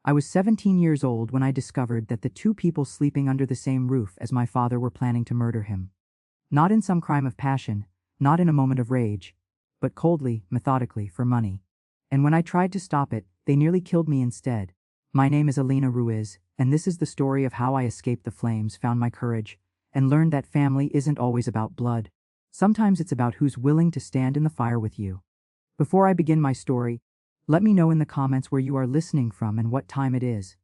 I was 17 years old when I discovered that the two people sleeping under the same roof as my father were planning to murder him. Not in some crime of passion, not in a moment of rage, but coldly, methodically, for money. And when I tried to stop it, they nearly killed me instead. My name is Elena Ruiz, and this is the story of how I escaped the flames, found my courage, and learned that family isn't always about blood. Sometimes it's about who's willing to stand in the fire with you. Before I begin my story, let me know in the comments where you are listening from and what time it is.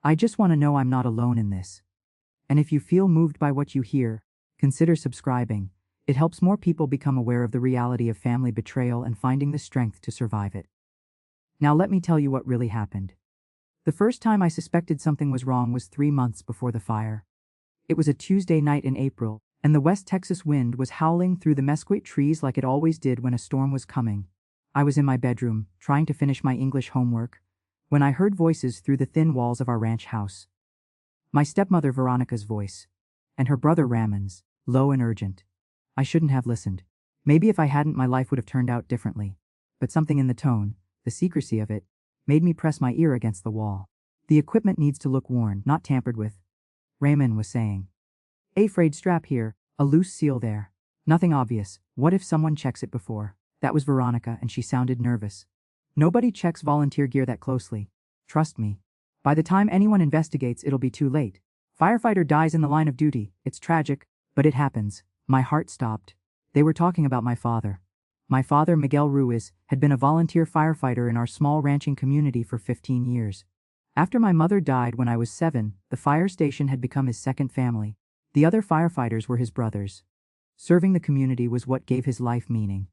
I just want to know I'm not alone in this. And if you feel moved by what you hear, consider subscribing. It helps more people become aware of the reality of family betrayal and finding the strength to survive it. Now let me tell you what really happened. The first time I suspected something was wrong was 3 months before the fire. It was a Tuesday night in April, and the West Texas wind was howling through the mesquite trees like it always did when a storm was coming. I was in my bedroom, trying to finish my English homework, when I heard voices through the thin walls of our ranch house. My stepmother Veronica's voice, and her brother Ramon's, low and urgent. I shouldn't have listened. Maybe if I hadn't, my life would have turned out differently. But something in the tone, the secrecy of it, made me press my ear against the wall. The equipment needs to look worn, not tampered with, Ramon was saying. A frayed strap here, a loose seal there. Nothing obvious. What if someone checks it before? That was Veronica, and she sounded nervous. Nobody checks volunteer gear that closely. Trust me. By the time anyone investigates, it'll be too late. Firefighter dies in the line of duty. It's tragic, but it happens. My heart stopped. They were talking about my father. My father, Miguel Ruiz, had been a volunteer firefighter in our small ranching community for 15 years. After my mother died when I was 7, the fire station had become his second family. The other firefighters were his brothers. Serving the community was what gave his life meaning.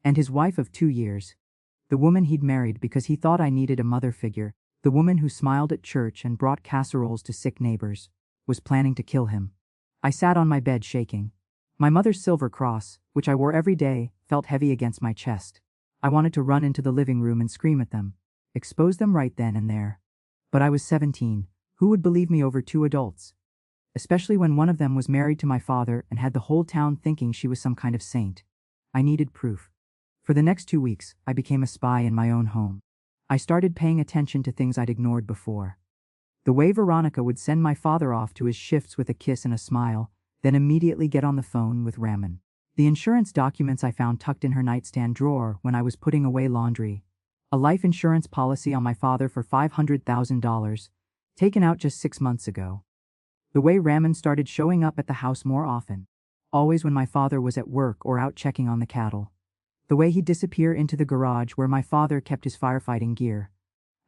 And his wife of 2 years. The woman he'd married because he thought I needed a mother figure, the woman who smiled at church and brought casseroles to sick neighbors, was planning to kill him. I sat on my bed shaking. My mother's silver cross, which I wore every day, felt heavy against my chest. I wanted to run into the living room and scream at them, expose them right then and there. But I was 17. Who would believe me over 2 adults? Especially when one of them was married to my father and had the whole town thinking she was some kind of saint. I needed proof. For the next 2 weeks, I became a spy in my own home. I started paying attention to things I'd ignored before. The way Veronica would send my father off to his shifts with a kiss and a smile, then immediately get on the phone with Ramon. The insurance documents I found tucked in her nightstand drawer when I was putting away laundry. A life insurance policy on my father for $500,000, taken out just 6 months ago. The way Ramon started showing up at the house more often, always when my father was at work or out checking on the cattle. The way he'd disappear into the garage where my father kept his firefighting gear.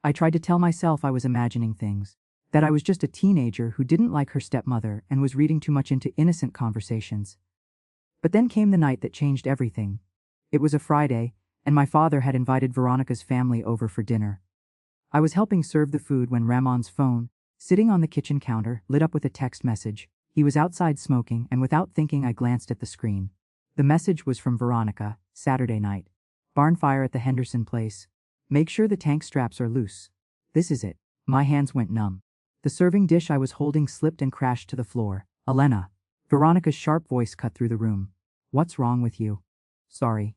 I tried to tell myself I was imagining things, that I was just a teenager who didn't like her stepmother and was reading too much into innocent conversations. But then came the night that changed everything. It was a Friday, and my father had invited Veronica's family over for dinner. I was helping serve the food when Ramon's phone, sitting on the kitchen counter, lit up with a text message. He was outside smoking, and without thinking I glanced at the screen. The message was from Veronica, Saturday night. Barn fire at the Henderson place. Make sure the tank straps are loose. This is it. My hands went numb. The serving dish I was holding slipped and crashed to the floor. Elena. Veronica's sharp voice cut through the room. What's wrong with you? Sorry.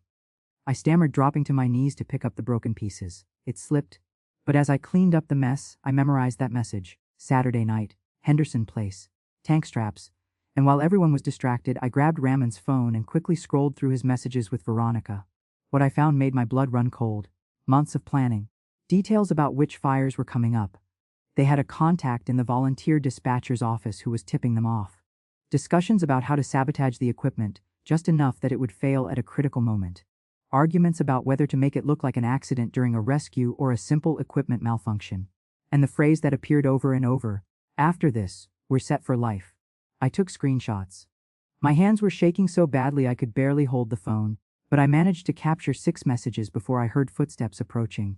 I stammered, dropping to my knees to pick up the broken pieces. It slipped. But as I cleaned up the mess, I memorized that message. Saturday night. Henderson place. Tank straps. And while everyone was distracted, I grabbed Ramon's phone and quickly scrolled through his messages with Veronica. What I found made my blood run cold. Months of planning. Details about which fires were coming up. They had a contact in the volunteer dispatcher's office who was tipping them off. Discussions about how to sabotage the equipment, just enough that it would fail at a critical moment. Arguments about whether to make it look like an accident during a rescue or a simple equipment malfunction. And the phrase that appeared over and over, after this, we're set for life. I took screenshots. My hands were shaking so badly I could barely hold the phone, but I managed to capture 6 messages before I heard footsteps approaching.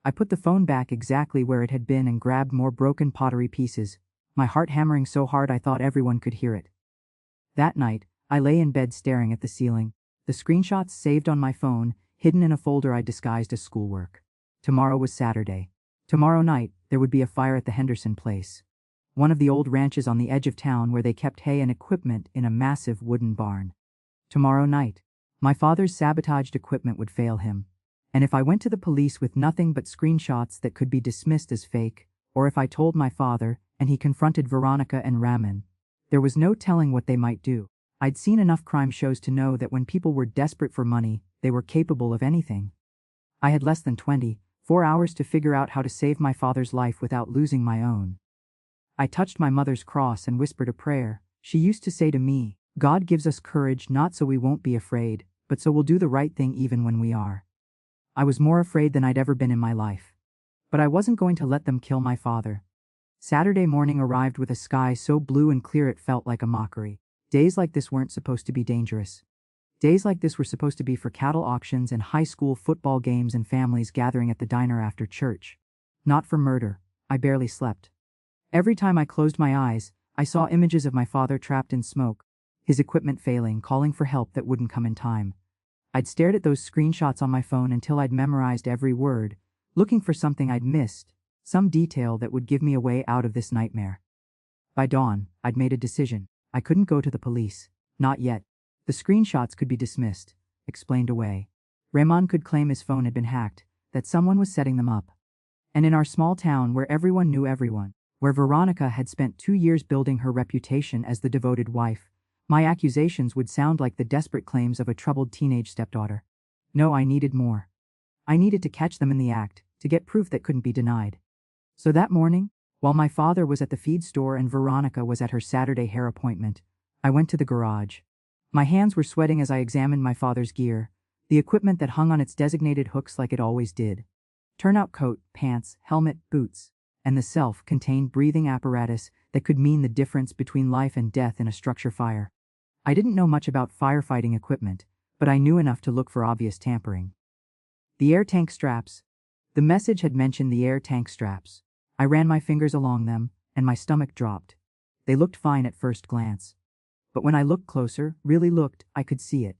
I put the phone back exactly where it had been and grabbed more broken pottery pieces, my heart hammering so hard I thought everyone could hear it. That night, I lay in bed staring at the ceiling, the screenshots saved on my phone, hidden in a folder I disguised as schoolwork. Tomorrow was Saturday. Tomorrow night, there would be a fire at the Henderson place. One of the old ranches on the edge of town where they kept hay and equipment in a massive wooden barn. Tomorrow night, my father's sabotaged equipment would fail him. And if I went to the police with nothing but screenshots that could be dismissed as fake, Or if I told my father, and he confronted Veronica and Raman, there was no telling what they might do. I'd seen enough crime shows to know that when people were desperate for money, they were capable of anything. I had less than 24 hours to figure out how to save my father's life without losing my own. I touched my mother's cross and whispered a prayer. She used to say to me, "God gives us courage not so we won't be afraid, but so we'll do the right thing even when we are." I was more afraid than I'd ever been in my life. But I wasn't going to let them kill my father. Saturday morning arrived with a sky so blue and clear it felt like a mockery. Days like this weren't supposed to be dangerous. Days like this were supposed to be for cattle auctions and high school football games and families gathering at the diner after church. Not for murder. I barely slept. Every time I closed my eyes, I saw images of my father trapped in smoke, his equipment failing, calling for help that wouldn't come in time. I'd stared at those screenshots on my phone until I'd memorized every word, looking for something I'd missed, some detail that would give me a way out of this nightmare. By dawn, I'd made a decision. I couldn't go to the police. Not yet. The screenshots could be dismissed, explained away. Raymond could claim his phone had been hacked, that someone was setting them up. And in our small town where everyone knew everyone, where Veronica had spent 2 years building her reputation as the devoted wife, my accusations would sound like the desperate claims of a troubled teenage stepdaughter. No, I needed more. I needed to catch them in the act, to get proof that couldn't be denied. So that morning, while my father was at the feed store and Veronica was at her Saturday hair appointment, I went to the garage. My hands were sweating as I examined my father's gear, the equipment that hung on its designated hooks like it always did. Turnout coat, pants, helmet, boots, and the self-contained breathing apparatus that could mean the difference between life and death in a structure fire. I didn't know much about firefighting equipment, but I knew enough to look for obvious tampering. The air tank straps. The message had mentioned the air tank straps. I ran my fingers along them, and my stomach dropped. They looked fine at first glance. But when I looked closer, really looked, I could see it.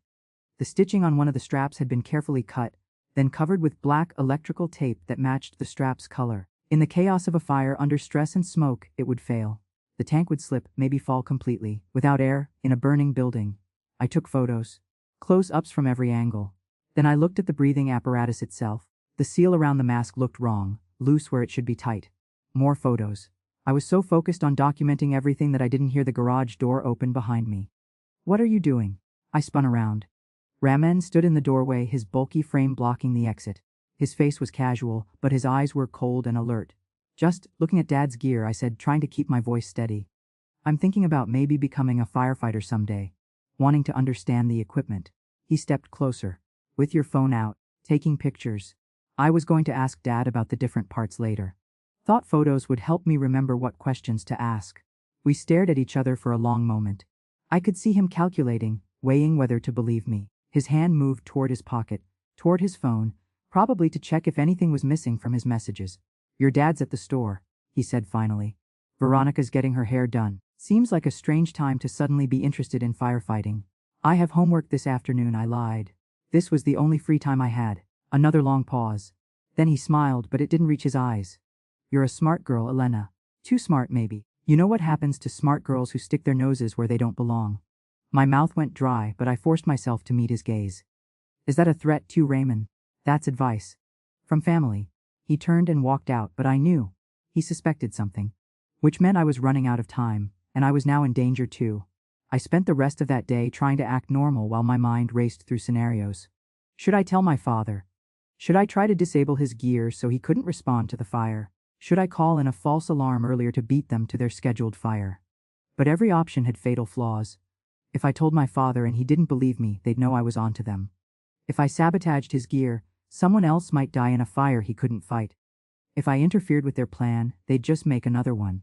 The stitching on one of the straps had been carefully cut, then covered with black electrical tape that matched the strap's color. In the chaos of a fire under stress and smoke, it would fail. The tank would slip, maybe fall completely, without air, in a burning building. I took photos. Close-ups from every angle. Then I looked at the breathing apparatus itself. The seal around the mask looked wrong, loose where it should be tight. More photos. I was so focused on documenting everything that I didn't hear the garage door open behind me. "What are you doing?" I spun around. Raman stood in the doorway, his bulky frame blocking the exit. His face was casual, but his eyes were cold and alert. "Just looking at Dad's gear," I said, trying to keep my voice steady. "I'm thinking about maybe becoming a firefighter someday. Wanting to understand the equipment." He stepped closer. "With your phone out, taking pictures." I was going to ask Dad about the different parts later. Thought photos would help me remember what questions to ask. We stared at each other for a long moment. I could see him calculating, weighing whether to believe me. His hand moved toward his pocket, toward his phone, probably to check if anything was missing from his messages. "Your dad's at the store," he said finally. "Veronica's getting her hair done. Seems like a strange time to suddenly be interested in firefighting." "I have homework this afternoon," I lied. This was the only free time I had. Another long pause. Then he smiled, but it didn't reach his eyes. "You're a smart girl, Elena. Too smart, maybe. You know what happens to smart girls who stick their noses where they don't belong." My mouth went dry, but I forced myself to meet his gaze. "Is that a threat to you, Raymond?" "That's advice. From family." He turned and walked out, but I knew. He suspected something. Which meant I was running out of time, and I was now in danger too. I spent the rest of that day trying to act normal while my mind raced through scenarios. Should I tell my father? Should I try to disable his gear so he couldn't respond to the fire? Should I call in a false alarm earlier to beat them to their scheduled fire? But every option had fatal flaws. If I told my father and he didn't believe me, they'd know I was onto them. If I sabotaged his gear, someone else might die in a fire he couldn't fight. If I interfered with their plan, they'd just make another one.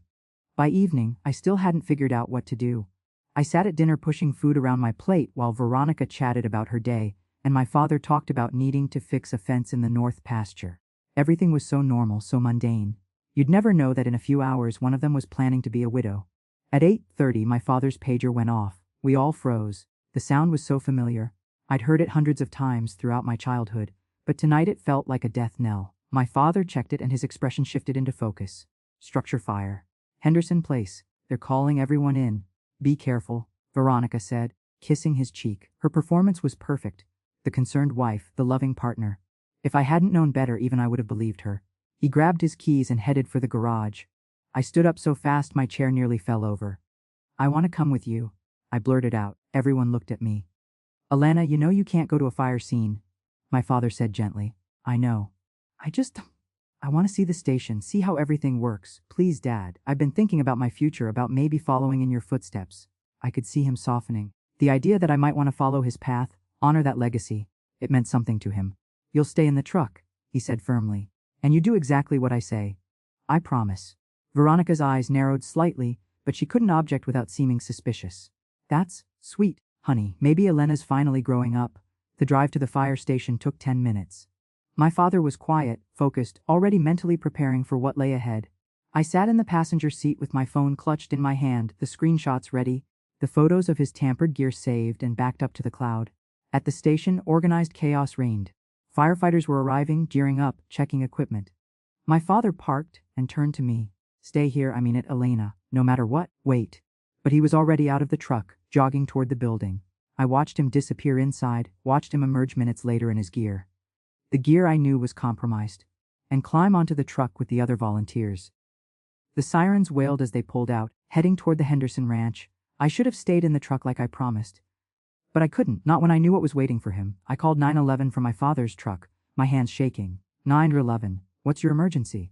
By evening, I still hadn't figured out what to do. I sat at dinner pushing food around my plate while Veronica chatted about her day, and my father talked about needing to fix a fence in the north pasture. Everything was so normal, so mundane. You'd never know that in a few hours one of them was planning to be a widow. At 8:30, my father's pager went off. We all froze. The sound was so familiar. I'd heard it hundreds of times throughout my childhood, but tonight it felt like a death knell. My father checked it and his expression shifted into focus. "Structure fire. Henderson Place. They're calling everyone in. Be careful," Veronica said, kissing his cheek. Her performance was perfect. The concerned wife, the loving partner. If I hadn't known better, even I would have believed her. He grabbed his keys and headed for the garage. I stood up so fast my chair nearly fell over. "I want to come with you," I blurted out. Everyone looked at me. "Alana, you know you can't go to a fire scene," my father said gently. "I know. I want to see the station, see how everything works. Please, Dad. I've been thinking about my future, about maybe following in your footsteps." I could see him softening. The idea that I might want to follow his path, honor that legacy, it meant something to him. "You'll stay in the truck," he said firmly. "And you do exactly what I say." "I promise." Veronica's eyes narrowed slightly, but she couldn't object without seeming suspicious. "That's sweet, honey. Maybe Elena's finally growing up." The drive to the fire station took 10 minutes. My father was quiet, focused, already mentally preparing for what lay ahead. I sat in the passenger seat with my phone clutched in my hand, the screenshots ready, the photos of his tampered gear saved and backed up to the cloud. At the station, organized chaos reigned. Firefighters were arriving, gearing up, checking equipment. My father parked and turned to me. "Stay here, I mean it, Elena, no matter what." "Wait." But he was already out of the truck, jogging toward the building. I watched him disappear inside, watched him emerge minutes later in his gear. The gear I knew was compromised, and climb onto the truck with the other volunteers. The sirens wailed as they pulled out, heading toward the Henderson ranch. I should have stayed in the truck like I promised. But I couldn't, not when I knew what was waiting for him. I called 911 from my father's truck, my hands shaking. 911, what's your emergency?"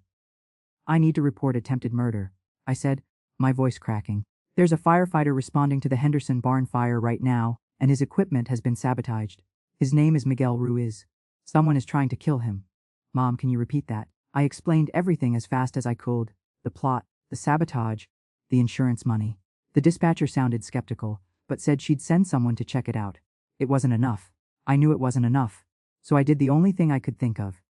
"I need to report attempted murder," I said, my voice cracking. "There's a firefighter responding to the Henderson barn fire right now, and his equipment has been sabotaged. His name is Miguel Ruiz. Someone is trying to kill him." "Mom, can you repeat that?" I explained everything as fast as I could. The plot, the sabotage, the insurance money. The dispatcher sounded skeptical, but said she'd send someone to check it out. It wasn't enough. I knew it wasn't enough. So I did the only thing I could think of.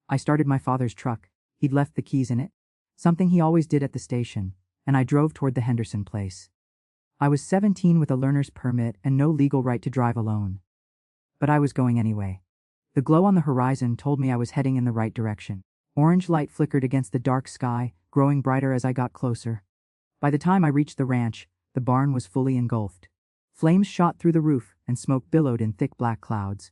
I started my father's truck. He'd left the keys in it, something he always did at the station, and I drove toward the Henderson place. I was 17 with a learner's permit and no legal right to drive alone. But I was going anyway. The glow on the horizon told me I was heading in the right direction. Orange light flickered against the dark sky, growing brighter as I got closer. By the time I reached the ranch, the barn was fully engulfed. Flames shot through the roof, and smoke billowed in thick black clouds.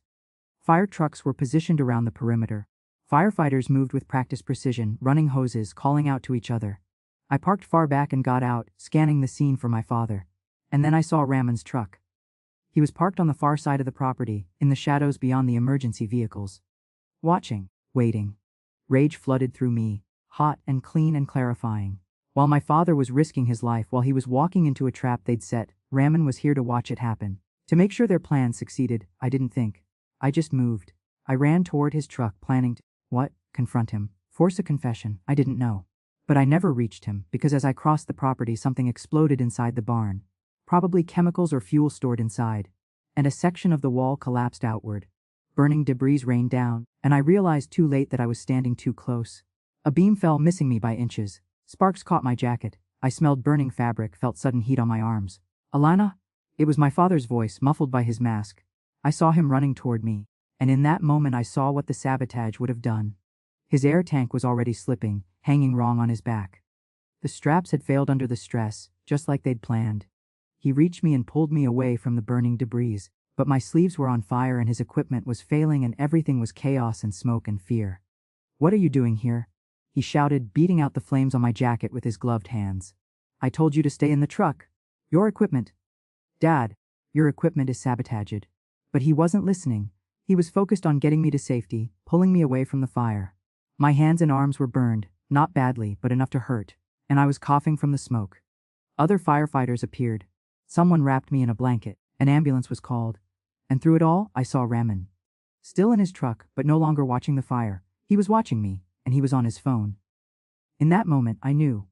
Fire trucks were positioned around the perimeter. Firefighters moved with practiced precision, running hoses, calling out to each other. I parked far back and got out, scanning the scene for my father. And then I saw Ramon's truck. He was parked on the far side of the property, in the shadows beyond the emergency vehicles. Watching, waiting. Rage flooded through me, hot and clean and clarifying. While my father was risking his life, while he was walking into a trap they'd set, Ramon was here to watch it happen. To make sure their plan succeeded, I didn't think. I just moved. I ran toward his truck, planning to, confront him, force a confession. I didn't know. But I never reached him, because as I crossed the property something exploded inside the barn. Probably chemicals or fuel stored inside. And a section of the wall collapsed outward. Burning debris rained down, and I realized too late that I was standing too close. A beam fell, missing me by inches. Sparks caught my jacket. I smelled burning fabric, felt sudden heat on my arms. "Alana?" It was my father's voice, muffled by his mask. I saw him running toward me, and in that moment I saw what the sabotage would have done. His air tank was already slipping, hanging wrong on his back. The straps had failed under the stress, just like they'd planned. He reached me and pulled me away from the burning debris, but my sleeves were on fire and his equipment was failing and everything was chaos and smoke and fear. "What are you doing here?" he shouted, beating out the flames on my jacket with his gloved hands. "I told you to stay in the truck. Your equipment." "Dad, your equipment is sabotaged." But he wasn't listening. He was focused on getting me to safety, pulling me away from the fire. My hands and arms were burned, not badly, but enough to hurt, and I was coughing from the smoke. Other firefighters appeared. Someone wrapped me in a blanket. An ambulance was called. And through it all, I saw Ramon. Still in his truck, but no longer watching the fire. He was watching me, and he was on his phone. In that moment, I knew.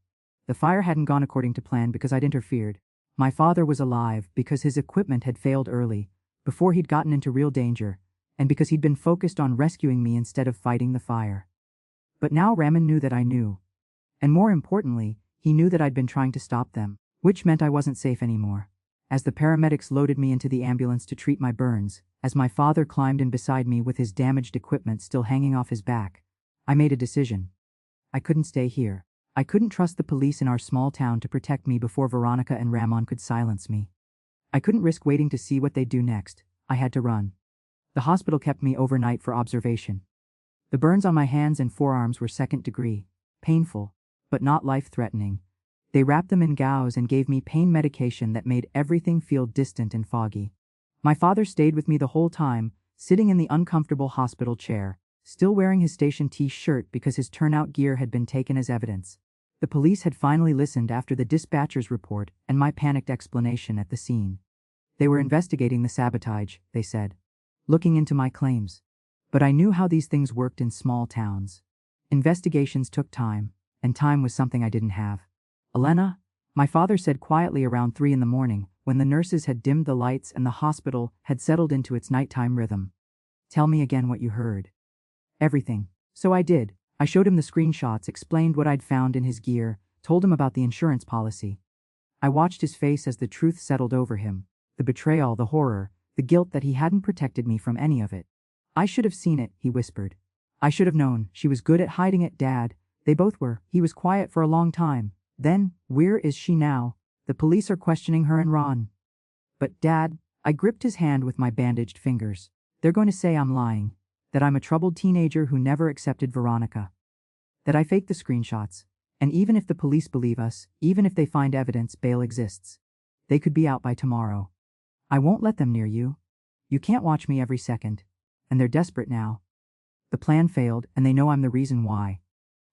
The fire hadn't gone according to plan because I'd interfered. My father was alive because his equipment had failed early, before he'd gotten into real danger, and because he'd been focused on rescuing me instead of fighting the fire. But now Ramon knew that I knew. And more importantly, he knew that I'd been trying to stop them, which meant I wasn't safe anymore. As the paramedics loaded me into the ambulance to treat my burns, as my father climbed in beside me with his damaged equipment still hanging off his back, I made a decision. I couldn't stay here. I couldn't trust the police in our small town to protect me before Veronica and Ramon could silence me. I couldn't risk waiting to see what they'd do next. I had to run. The hospital kept me overnight for observation. The burns on my hands and forearms were second degree, painful, but not life-threatening. They wrapped them in gauze and gave me pain medication that made everything feel distant and foggy. My father stayed with me the whole time, sitting in the uncomfortable hospital chair, still wearing his station T-shirt because his turnout gear had been taken as evidence. The police had finally listened after the dispatcher's report and my panicked explanation at the scene. They were investigating the sabotage, they said, looking into my claims. But I knew how these things worked in small towns. Investigations took time, and time was something I didn't have. Elena, my father said quietly around 3 a.m, when the nurses had dimmed the lights and the hospital had settled into its nighttime rhythm. Tell me again what you heard. Everything. So I did. I showed him the screenshots, explained what I'd found in his gear, told him about the insurance policy. I watched his face as the truth settled over him, the betrayal, the horror, the guilt that he hadn't protected me from any of it. I should have seen it, he whispered. I should have known. She was good at hiding it, Dad. They both were. He was quiet for a long time. Then, where is she now? The police are questioning her and Ron. But Dad, I gripped his hand with my bandaged fingers. They're going to say I'm lying, that I'm a troubled teenager who never accepted Veronica, that I faked the screenshots, and even if the police believe us, even if they find evidence, bail exists. They could be out by tomorrow. I won't let them near you. You can't watch me every second. And they're desperate now. The plan failed, and they know I'm the reason why.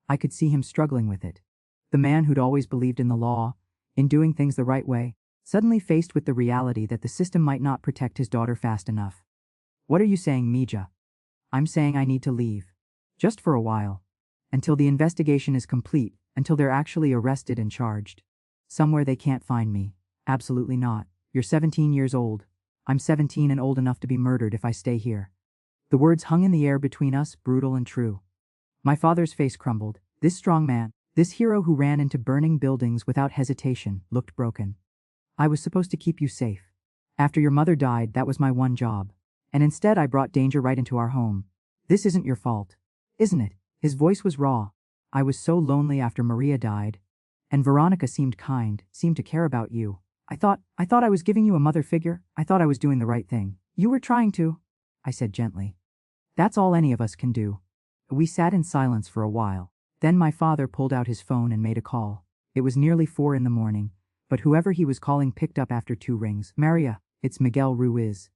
I could see him struggling with it. The man who'd always believed in the law, in doing things the right way, suddenly faced with the reality that the system might not protect his daughter fast enough. What are you saying, Mija? I'm saying I need to leave. Just for a while. Until the investigation is complete, until they're actually arrested and charged. Somewhere they can't find me. Absolutely not. You're 17 years old. I'm 17 and old enough to be murdered if I stay here. The words hung in the air between us, brutal and true. My father's face crumbled. This strong man, this hero who ran into burning buildings without hesitation, looked broken. I was supposed to keep you safe. After your mother died, that was my one job. And instead I brought danger right into our home. This isn't your fault. Isn't it? His voice was raw. I was so lonely after Maria died. And Veronica seemed kind, seemed to care about you. I thought I was giving you a mother figure. I thought I was doing the right thing. You were trying to, I said gently. That's all any of us can do. We sat in silence for a while. Then my father pulled out his phone and made a call. It was nearly 4 a.m, but whoever he was calling picked up after 2 rings. Maria, it's Miguel Ruiz.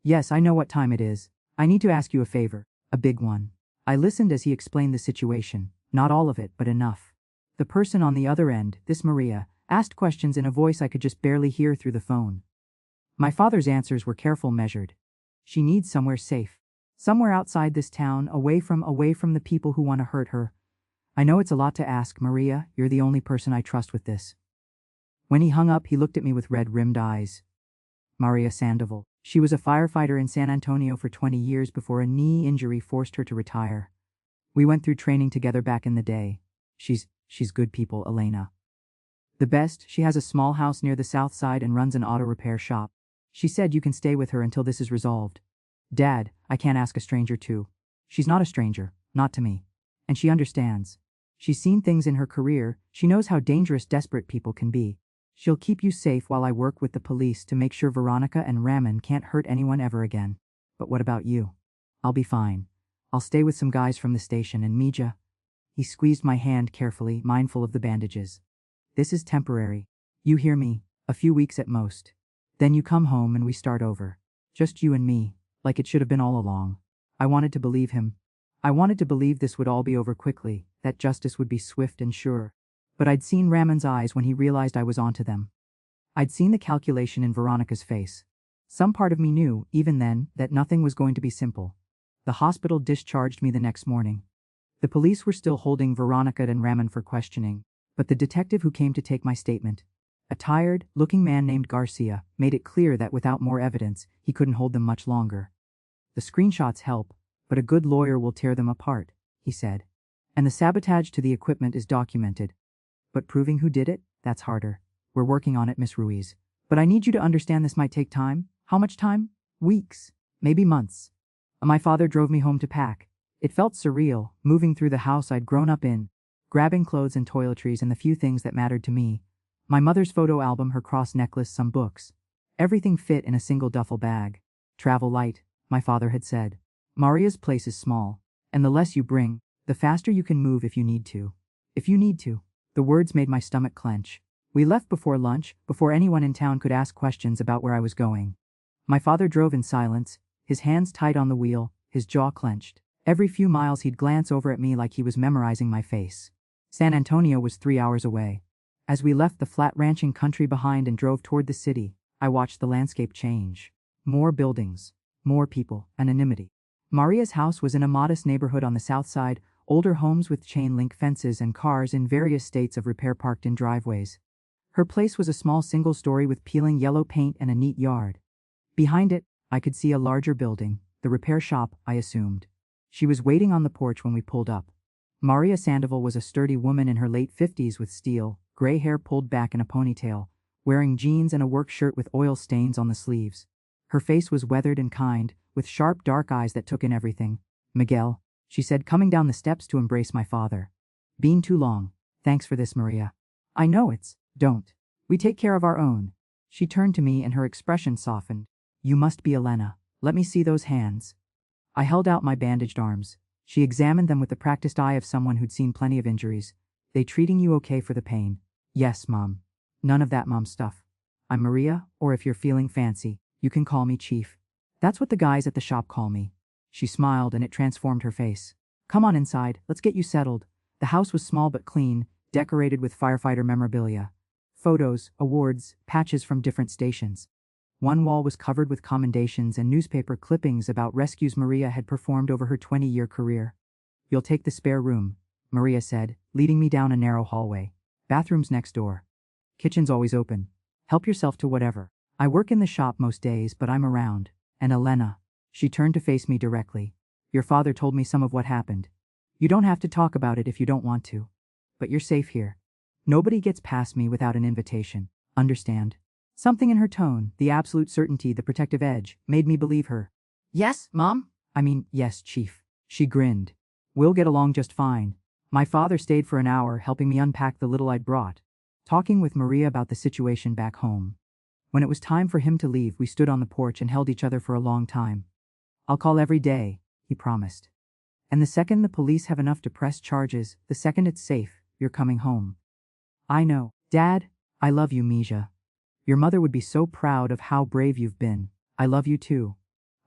Yes, I know what time it is. I need to ask you a favor. A big one. I listened as he explained the situation. Not all of it, but enough. The person on the other end, this Maria, asked questions in a voice I could just barely hear through the phone. My father's answers were careful, measured. She needs somewhere safe. Somewhere outside this town, away from the people who want to hurt her. I know it's a lot to ask, Maria. You're the only person I trust with this. When he hung up, he looked at me with red-rimmed eyes. Maria Sandoval. She was a firefighter in San Antonio for 20 years before a knee injury forced her to retire. We went through training together back in the day. She's good people, Elena. The best. She has a small house near the south side and runs an auto repair shop. She said you can stay with her until this is resolved. Dad, I can't ask a stranger to. She's not a stranger, not to me. And she understands. She's seen things in her career. She knows how dangerous desperate people can be. She'll keep you safe while I work with the police to make sure Veronica and Raman can't hurt anyone ever again. But what about you? I'll be fine. I'll stay with some guys from the station, and Mija. He squeezed my hand carefully, mindful of the bandages. This is temporary. You hear me? A few weeks at most. Then you come home and we start over. Just you and me, like it should have been all along. I wanted to believe him. I wanted to believe this would all be over quickly, that justice would be swift and sure. But I'd seen Raman's eyes when he realized I was onto them. I'd seen the calculation in Veronica's face. Some part of me knew, even then, that nothing was going to be simple. The hospital discharged me the next morning. The police were still holding Veronica and Raman for questioning, but the detective who came to take my statement, a tired-looking man named Garcia, made it clear that without more evidence, he couldn't hold them much longer. The screenshots help, but a good lawyer will tear them apart, he said. And the sabotage to the equipment is documented. But proving who did it, that's harder. We're working on it, Miss Ruiz. But I need you to understand this might take time. How much time? Weeks. Maybe months. My father drove me home to pack. It felt surreal, moving through the house I'd grown up in, grabbing clothes and toiletries and the few things that mattered to me. My mother's photo album, her cross necklace, some books. Everything fit in a single duffel bag. Travel light, my father had said. Maria's place is small, And the less you bring, the faster you can move if you need to. If you need to. The words made my stomach clench. We left before lunch, before anyone in town could ask questions about where I was going. My father drove in silence, his hands tight on the wheel, his jaw clenched. Every few miles he'd glance over at me like he was memorizing my face. San Antonio was 3 hours away. As we left the flat ranching country behind and drove toward the city, I watched the landscape change. More buildings, more people, anonymity. Maria's house was in a modest neighborhood on the south side, older homes with chain-link fences and cars in various states of repair parked in driveways. Her place was a small single-story with peeling yellow paint and a neat yard. Behind it, I could see a larger building, the repair shop, I assumed. She was waiting on the porch when we pulled up. Maria Sandoval was a sturdy woman in her late 50s with steel, gray hair pulled back in a ponytail, wearing jeans and a work shirt with oil stains on the sleeves. Her face was weathered and kind, with sharp dark eyes that took in everything. "Miguel," she said, coming down the steps to embrace my father. "Been too long. Thanks for this, Maria." "I know it's, don't. We take care of our own." She turned to me and her expression softened. "You must be Elena. Let me see those hands." I held out my bandaged arms. She examined them with the practiced eye of someone who'd seen plenty of injuries. "They treating you okay for the pain?" "Yes, Mom. None of that mom stuff. I'm Maria, or if you're feeling fancy, you can call me Chief. That's what the guys at the shop call me." She smiled and it transformed her face. "Come on inside, let's get you settled." The house was small but clean, decorated with firefighter memorabilia. Photos, awards, patches from different stations. One wall was covered with commendations and newspaper clippings about rescues Maria had performed over her 20-year career. "You'll take the spare room," Maria said, leading me down a narrow hallway. "Bathroom's next door. Kitchen's always open. Help yourself to whatever. I work in the shop most days, but I'm around. And Elena." She turned to face me directly. "Your father told me some of what happened. You don't have to talk about it if you don't want to. But you're safe here. Nobody gets past me without an invitation. Understand?" Something in her tone, the absolute certainty, the protective edge, made me believe her. "Yes, Mom?" Yes, Chief." She grinned. "We'll get along just fine." My father stayed for an hour helping me unpack the little I'd brought, talking with Maria about the situation back home. When it was time for him to leave, we stood on the porch and held each other for a long time. "I'll call every day," he promised. "And the second the police have enough to press charges, the second it's safe, you're coming home." "I know. Dad, I love you, Misha. Your mother would be so proud of how brave you've been. I love you too."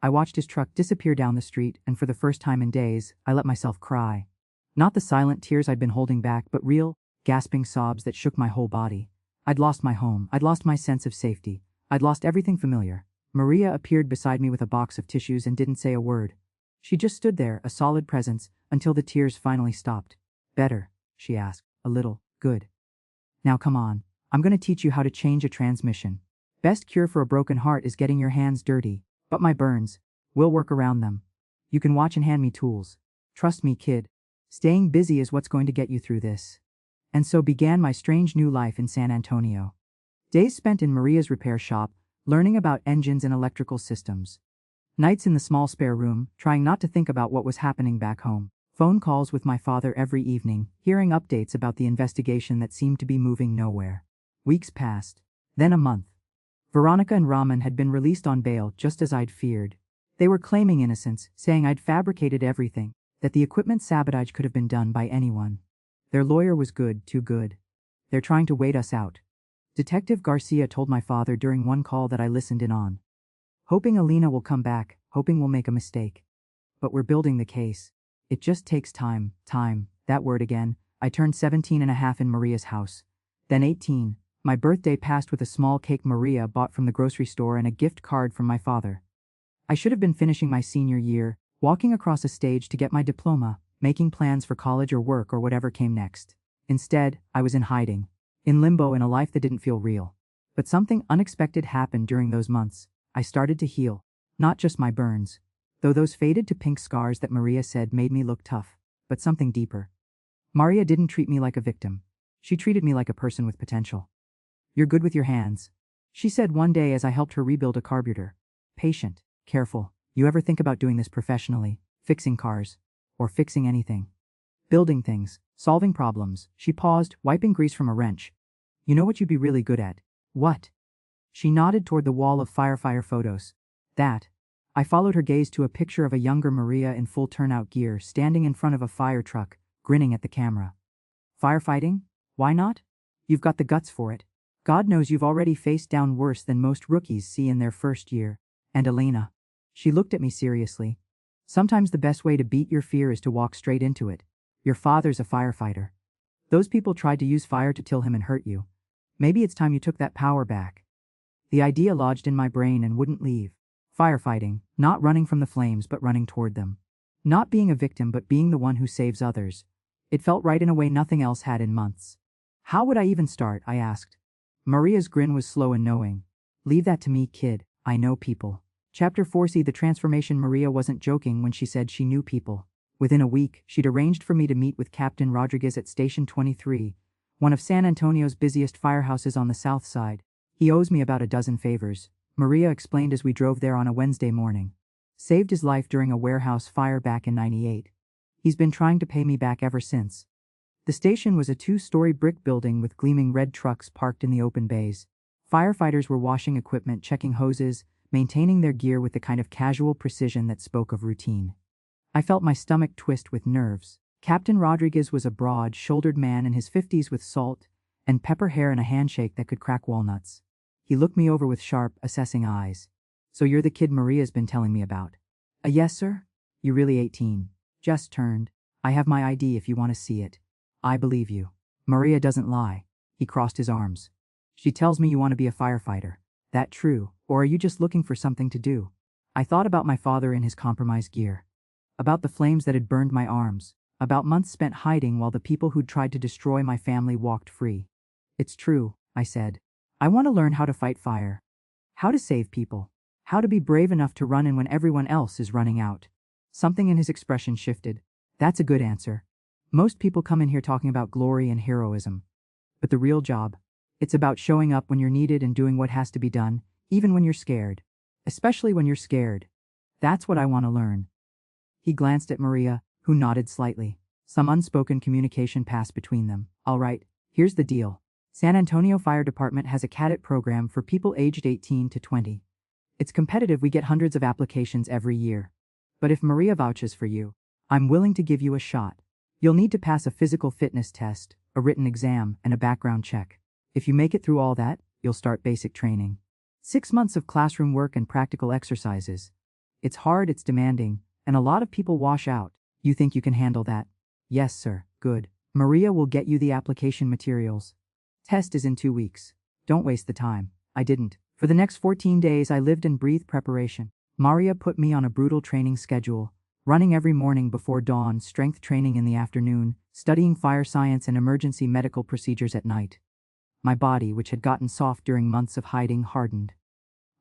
I watched his truck disappear down the street, and for the first time in days, I let myself cry. Not the silent tears I'd been holding back, but real, gasping sobs that shook my whole body. I'd lost my home. I'd lost my sense of safety. I'd lost everything familiar. Maria appeared beside me with a box of tissues and didn't say a word. She just stood there, a solid presence, until the tears finally stopped. "Better?" she asked. "A little. Good. Now come on. I'm going to teach you how to change a transmission. Best cure for a broken heart is getting your hands dirty. But my burns, we'll work around them. You can watch and hand me tools. Trust me, kid. Staying busy is what's going to get you through this." And so began my strange new life in San Antonio. Days spent in Maria's repair shop, learning about engines and electrical systems. Nights in the small spare room, trying not to think about what was happening back home. Phone calls with my father every evening, hearing updates about the investigation that seemed to be moving nowhere. Weeks passed. Then a month. Veronica and Rahman had been released on bail just as I'd feared. They were claiming innocence, saying I'd fabricated everything, that the equipment sabotage could have been done by anyone. Their lawyer was good, too good. "They're trying to wait us out," Detective Garcia told my father during one call that I listened in on. "Hoping Alina will come back, hoping we'll make a mistake. But we're building the case. It just takes time, that word again." I turned 17 and a half in Maria's house. Then 18. My birthday passed with a small cake Maria bought from the grocery store and a gift card from my father. I should have been finishing my senior year, walking across a stage to get my diploma, making plans for college or work or whatever came next. Instead, I was in hiding, in limbo in a life that didn't feel real. But something unexpected happened during those months. I started to heal. Not just my burns, though those faded to pink scars that Maria said made me look tough, but something deeper. Maria didn't treat me like a victim. She treated me like a person with potential. "You're good with your hands," she said one day as I helped her rebuild a carburetor. "Patient, careful. You ever think about doing this professionally? Fixing cars. Or fixing anything. Building things. Solving problems." She paused, wiping grease from a wrench. "You know what you'd be really good at?" "What?" She nodded toward the wall of firefighter photos. "That." I followed her gaze to a picture of a younger Maria in full turnout gear standing in front of a fire truck, grinning at the camera. Firefighting? Why not? You've got the guts for it. God knows you've already faced down worse than most rookies see in their first year. And Elena. She looked at me seriously. Sometimes the best way to beat your fear is to walk straight into it. Your father's a firefighter. Those people tried to use fire to kill him and hurt you. Maybe it's time you took that power back. The idea lodged in my brain and wouldn't leave. Firefighting, not running from the flames but running toward them. Not being a victim but being the one who saves others. It felt right in a way nothing else had in months. How would I even start? I asked. Maria's grin was slow and knowing. Leave that to me, kid. I know people. Chapter 4. See the transformation. Maria wasn't joking when she said she knew people. Within a week, she'd arranged for me to meet with Captain Rodriguez at Station 23, one of San Antonio's busiest firehouses on the south side. He owes me about a dozen favors, Maria explained as we drove there on a Wednesday morning. Saved his life during a warehouse fire back in '98. He's been trying to pay me back ever since. The station was a 2-story brick building with gleaming red trucks parked in the open bays. Firefighters were washing equipment, checking hoses, maintaining their gear with the kind of casual precision that spoke of routine. I felt my stomach twist with nerves. Captain Rodriguez was a broad-shouldered man in his 50s with salt and pepper hair and a handshake that could crack walnuts. He looked me over with sharp, assessing eyes. So you're the kid Maria's been telling me about? Yes, sir. You really 18? Just turned. I have my ID if you want to see it. I believe you. Maria doesn't lie. He crossed his arms. She tells me you want to be a firefighter. That true, or are you just looking for something to do? I thought about my father in his compromised gear. About the flames that had burned my arms. About months spent hiding while the people who'd tried to destroy my family walked free. It's true, I said. I want to learn how to fight fire. How to save people. How to be brave enough to run in when everyone else is running out. Something in his expression shifted. That's a good answer. Most people come in here talking about glory and heroism. But the real job, it's about showing up when you're needed and doing what has to be done, even when you're scared. Especially when you're scared. That's what I want to learn. He glanced at Maria, who nodded slightly. Some unspoken communication passed between them. All right, here's the deal. San Antonio Fire Department has a cadet program for people aged 18 to 20. It's competitive. We get hundreds of applications every year. But if Maria vouches for you, I'm willing to give you a shot. You'll need to pass a physical fitness test, a written exam, and a background check. If you make it through all that, you'll start basic training. 6 months of classroom work and practical exercises. It's hard, it's demanding, and a lot of people wash out. You think you can handle that? Yes, sir. Good. Maria will get you the application materials. Test is in 2 weeks. Don't waste the time. I didn't. For the next 14 days I lived and breathed preparation. Maria put me on a brutal training schedule, running every morning before dawn, strength training in the afternoon, studying fire science and emergency medical procedures at night. My body, which had gotten soft during months of hiding, hardened.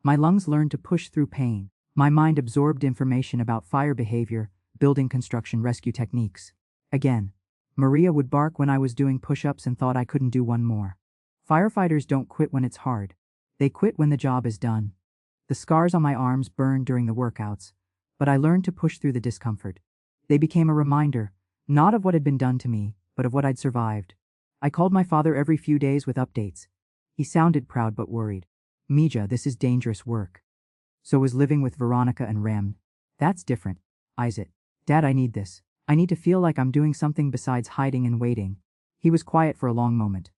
My lungs learned to push through pain. My mind absorbed information about fire behavior, building construction rescue techniques. Again, Maria would bark when I was doing push-ups and thought I couldn't do one more. Firefighters don't quit when it's hard. They quit when the job is done. The scars on my arms burned during the workouts, but I learned to push through the discomfort. They became a reminder, not of what had been done to me, but of what I'd survived. I called my father every few days with updates. He sounded proud but worried. Mija, this is dangerous work. So was living with Veronica and Rem. That's different. Isaac. Dad, I need this. I need to feel like I'm doing something besides hiding and waiting. He was quiet for a long moment.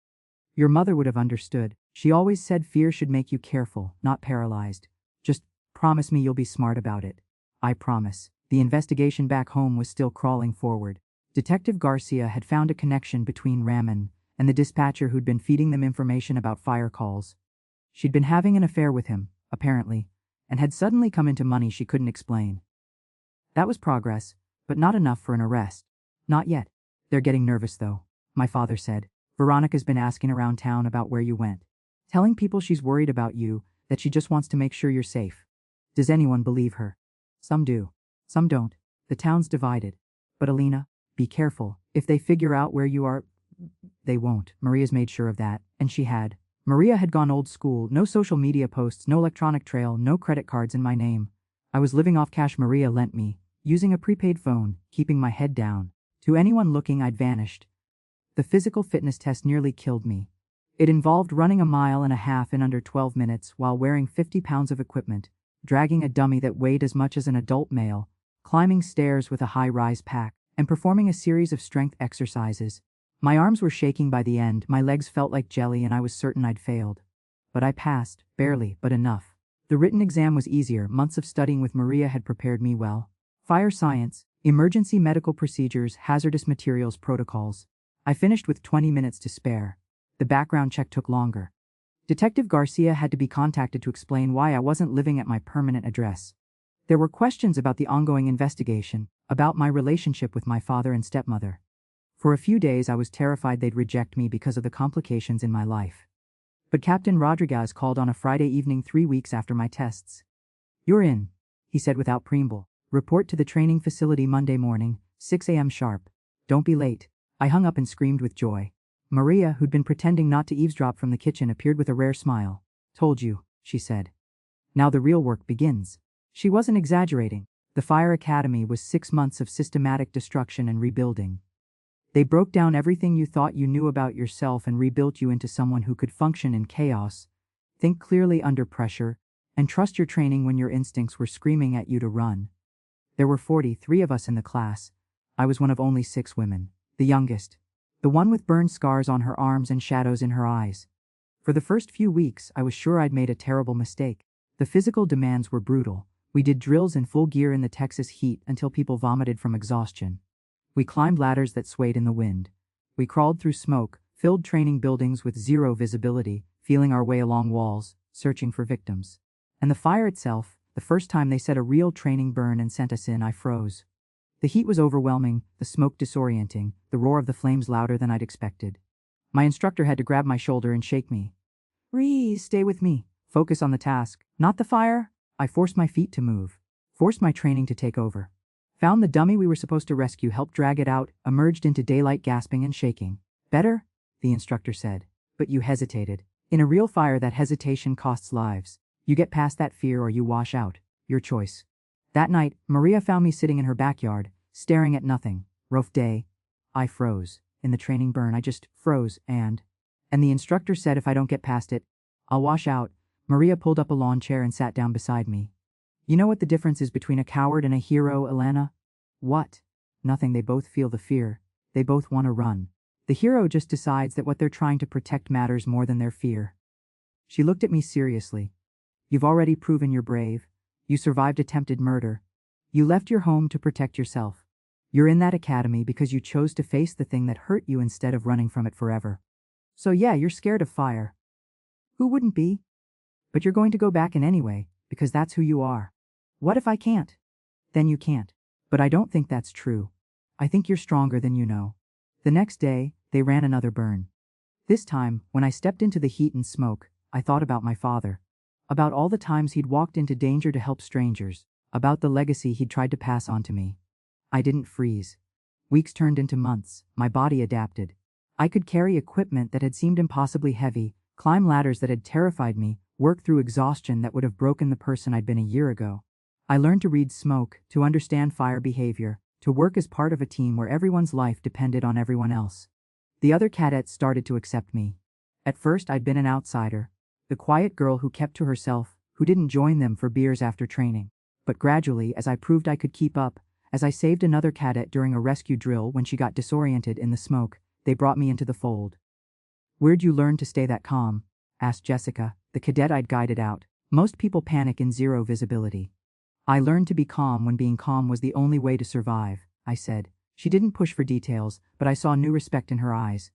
Your mother would have understood. She always said fear should make you careful, not paralyzed. Just promise me you'll be smart about it. I promise. The investigation back home was still crawling forward. Detective Garcia had found a connection between Raman and the dispatcher who'd been feeding them information about fire calls. She'd been having an affair with him, apparently, and had suddenly come into money she couldn't explain. That was progress, but not enough for an arrest. Not yet. They're getting nervous though, my father said. Veronica's been asking around town about where you went. Telling people she's worried about you, that she just wants to make sure you're safe. Does anyone believe her? Some do. Some don't. The town's divided. But Alina, be careful. If they figure out where you are, they won't. Maria's made sure of that, and she had. Maria had gone old school, no social media posts, no electronic trail, no credit cards in my name. I was living off cash Maria lent me, using a prepaid phone, keeping my head down. To anyone looking, I'd vanished. The physical fitness test nearly killed me. It involved running 1.5 miles in under 12 minutes while wearing 50 pounds of equipment, dragging a dummy that weighed as much as an adult male, climbing stairs with a high-rise pack, and performing a series of strength exercises. My arms were shaking by the end, my legs felt like jelly, and I was certain I'd failed. But I passed, barely, but enough. The written exam was easier. Months of studying with Maria had prepared me well. Fire science, emergency medical procedures, hazardous materials protocols. I finished with 20 minutes to spare. The background check took longer. Detective Garcia had to be contacted to explain why I wasn't living at my permanent address. There were questions about the ongoing investigation, about my relationship with my father and stepmother. For a few days I was terrified they'd reject me because of the complications in my life. But Captain Rodriguez called on a Friday evening 3 weeks after my tests. "You're in," he said without preamble. "Report to the training facility Monday morning, 6 a.m. sharp. Don't be late." I hung up and screamed with joy. Maria, who'd been pretending not to eavesdrop from the kitchen, appeared with a rare smile. "Told you," she said. "Now the real work begins." She wasn't exaggerating. The Fire Academy was 6 months of systematic destruction and rebuilding. They broke down everything you thought you knew about yourself and rebuilt you into someone who could function in chaos, think clearly under pressure, and trust your training when your instincts were screaming at you to run. There were 43 of us in the class. I was one of only 6 women, the youngest, the one with burned scars on her arms and shadows in her eyes. For the first few weeks, I was sure I'd made a terrible mistake. The physical demands were brutal. We did drills in full gear in the Texas heat until people vomited from exhaustion. We climbed ladders that swayed in the wind. We crawled through smoke-filled training buildings with zero visibility, feeling our way along walls, searching for victims. And the fire itself, the first time they set a real training burn and sent us in, I froze. The heat was overwhelming, the smoke disorienting, the roar of the flames louder than I'd expected. My instructor had to grab my shoulder and shake me. "Reese, stay with me. Focus on the task, not the fire." I forced my feet to move, forced my training to take over. Found the dummy we were supposed to rescue, helped drag it out, emerged into daylight gasping and shaking. "Better?" the instructor said. "But you hesitated. In a real fire, that hesitation costs lives. You get past that fear or you wash out. Your choice." That night, Maria found me sitting in her backyard, staring at nothing. Rough day. I froze. In the training burn, I just froze, and the instructor said if I don't get past it, I'll wash out. Maria pulled up a lawn chair and sat down beside me. "You know what the difference is between a coward and a hero, Alana?" "What?" "Nothing. They both feel the fear. They both want to run. The hero just decides that what they're trying to protect matters more than their fear." She looked at me seriously. "You've already proven you're brave. You survived attempted murder. You left your home to protect yourself. You're in that academy because you chose to face the thing that hurt you instead of running from it forever. So yeah, you're scared of fire. Who wouldn't be? But you're going to go back in anyway, because that's who you are. What if I can't?" "Then you can't." "But I don't think that's true. I think you're stronger than you know." The next day, they ran another burn. This time, when I stepped into the heat and smoke, I thought about my father. About all the times he'd walked into danger to help strangers. About the legacy he'd tried to pass on to me. I didn't freeze. Weeks turned into months. My body adapted. I could carry equipment that had seemed impossibly heavy, climb ladders that had terrified me, work through exhaustion that would have broken the person I'd been a year ago. I learned to read smoke, to understand fire behavior, to work as part of a team where everyone's life depended on everyone else. The other cadets started to accept me. At first, I'd been an outsider, the quiet girl who kept to herself, who didn't join them for beers after training. But gradually, as I proved I could keep up, as I saved another cadet during a rescue drill when she got disoriented in the smoke, they brought me into the fold. "Where'd you learn to stay that calm?" asked Jessica, the cadet I'd guided out. "Most people panic in zero visibility." "I learned to be calm when being calm was the only way to survive," I said. She didn't push for details, but I saw new respect in her eyes.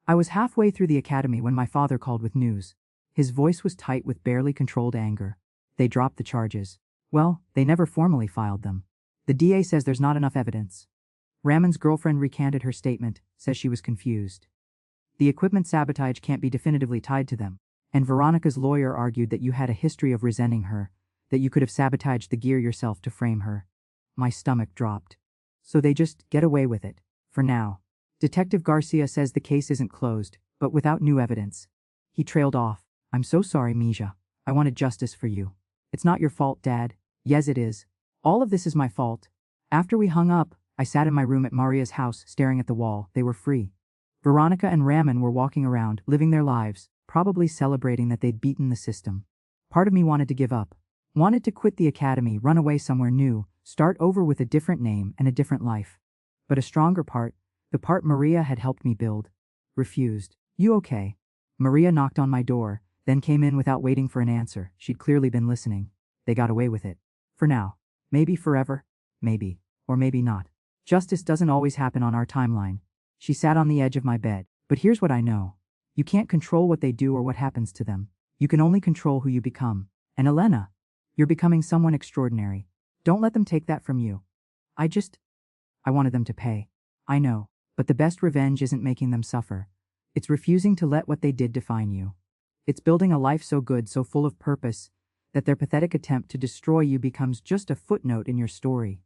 I was halfway through the academy when my father called with news. His voice was tight with barely controlled anger. "They dropped the charges." "Well, they never formally filed them. The DA says there's not enough evidence." Ramon's girlfriend recanted her statement, says she was confused. "The equipment sabotage can't be definitively tied to them." And Veronica's lawyer argued that you had a history of resenting her, that you could have sabotaged the gear yourself to frame her. My stomach dropped. "So they just get away with it, for now. Detective Garcia says the case isn't closed, but without new evidence." He trailed off. "I'm so sorry, Misha. I wanted justice for you. It's not your fault, Dad." "Yes, it is. All of this is my fault." After we hung up, I sat in my room at Maria's house, staring at the wall. They were free. Veronica and Ramon were walking around, living their lives, probably celebrating that they'd beaten the system. Part of me wanted to give up. Wanted to quit the academy, run away somewhere new, start over with a different name and a different life. But a stronger part, the part Maria had helped me build, refused. You okay? Maria knocked on my door, then came in without waiting for an answer. She'd clearly been listening. They got away with it. For now. Maybe forever. Maybe. Or maybe not. Justice doesn't always happen on our timeline. She sat on the edge of my bed. But here's what I know. You can't control what they do or what happens to them. You can only control who you become. And Elena, you're becoming someone extraordinary. Don't let them take that from you. I wanted them to pay. I know. But the best revenge isn't making them suffer. It's refusing to let what they did define you. It's building a life so good, so full of purpose, that their pathetic attempt to destroy you becomes just a footnote in your story.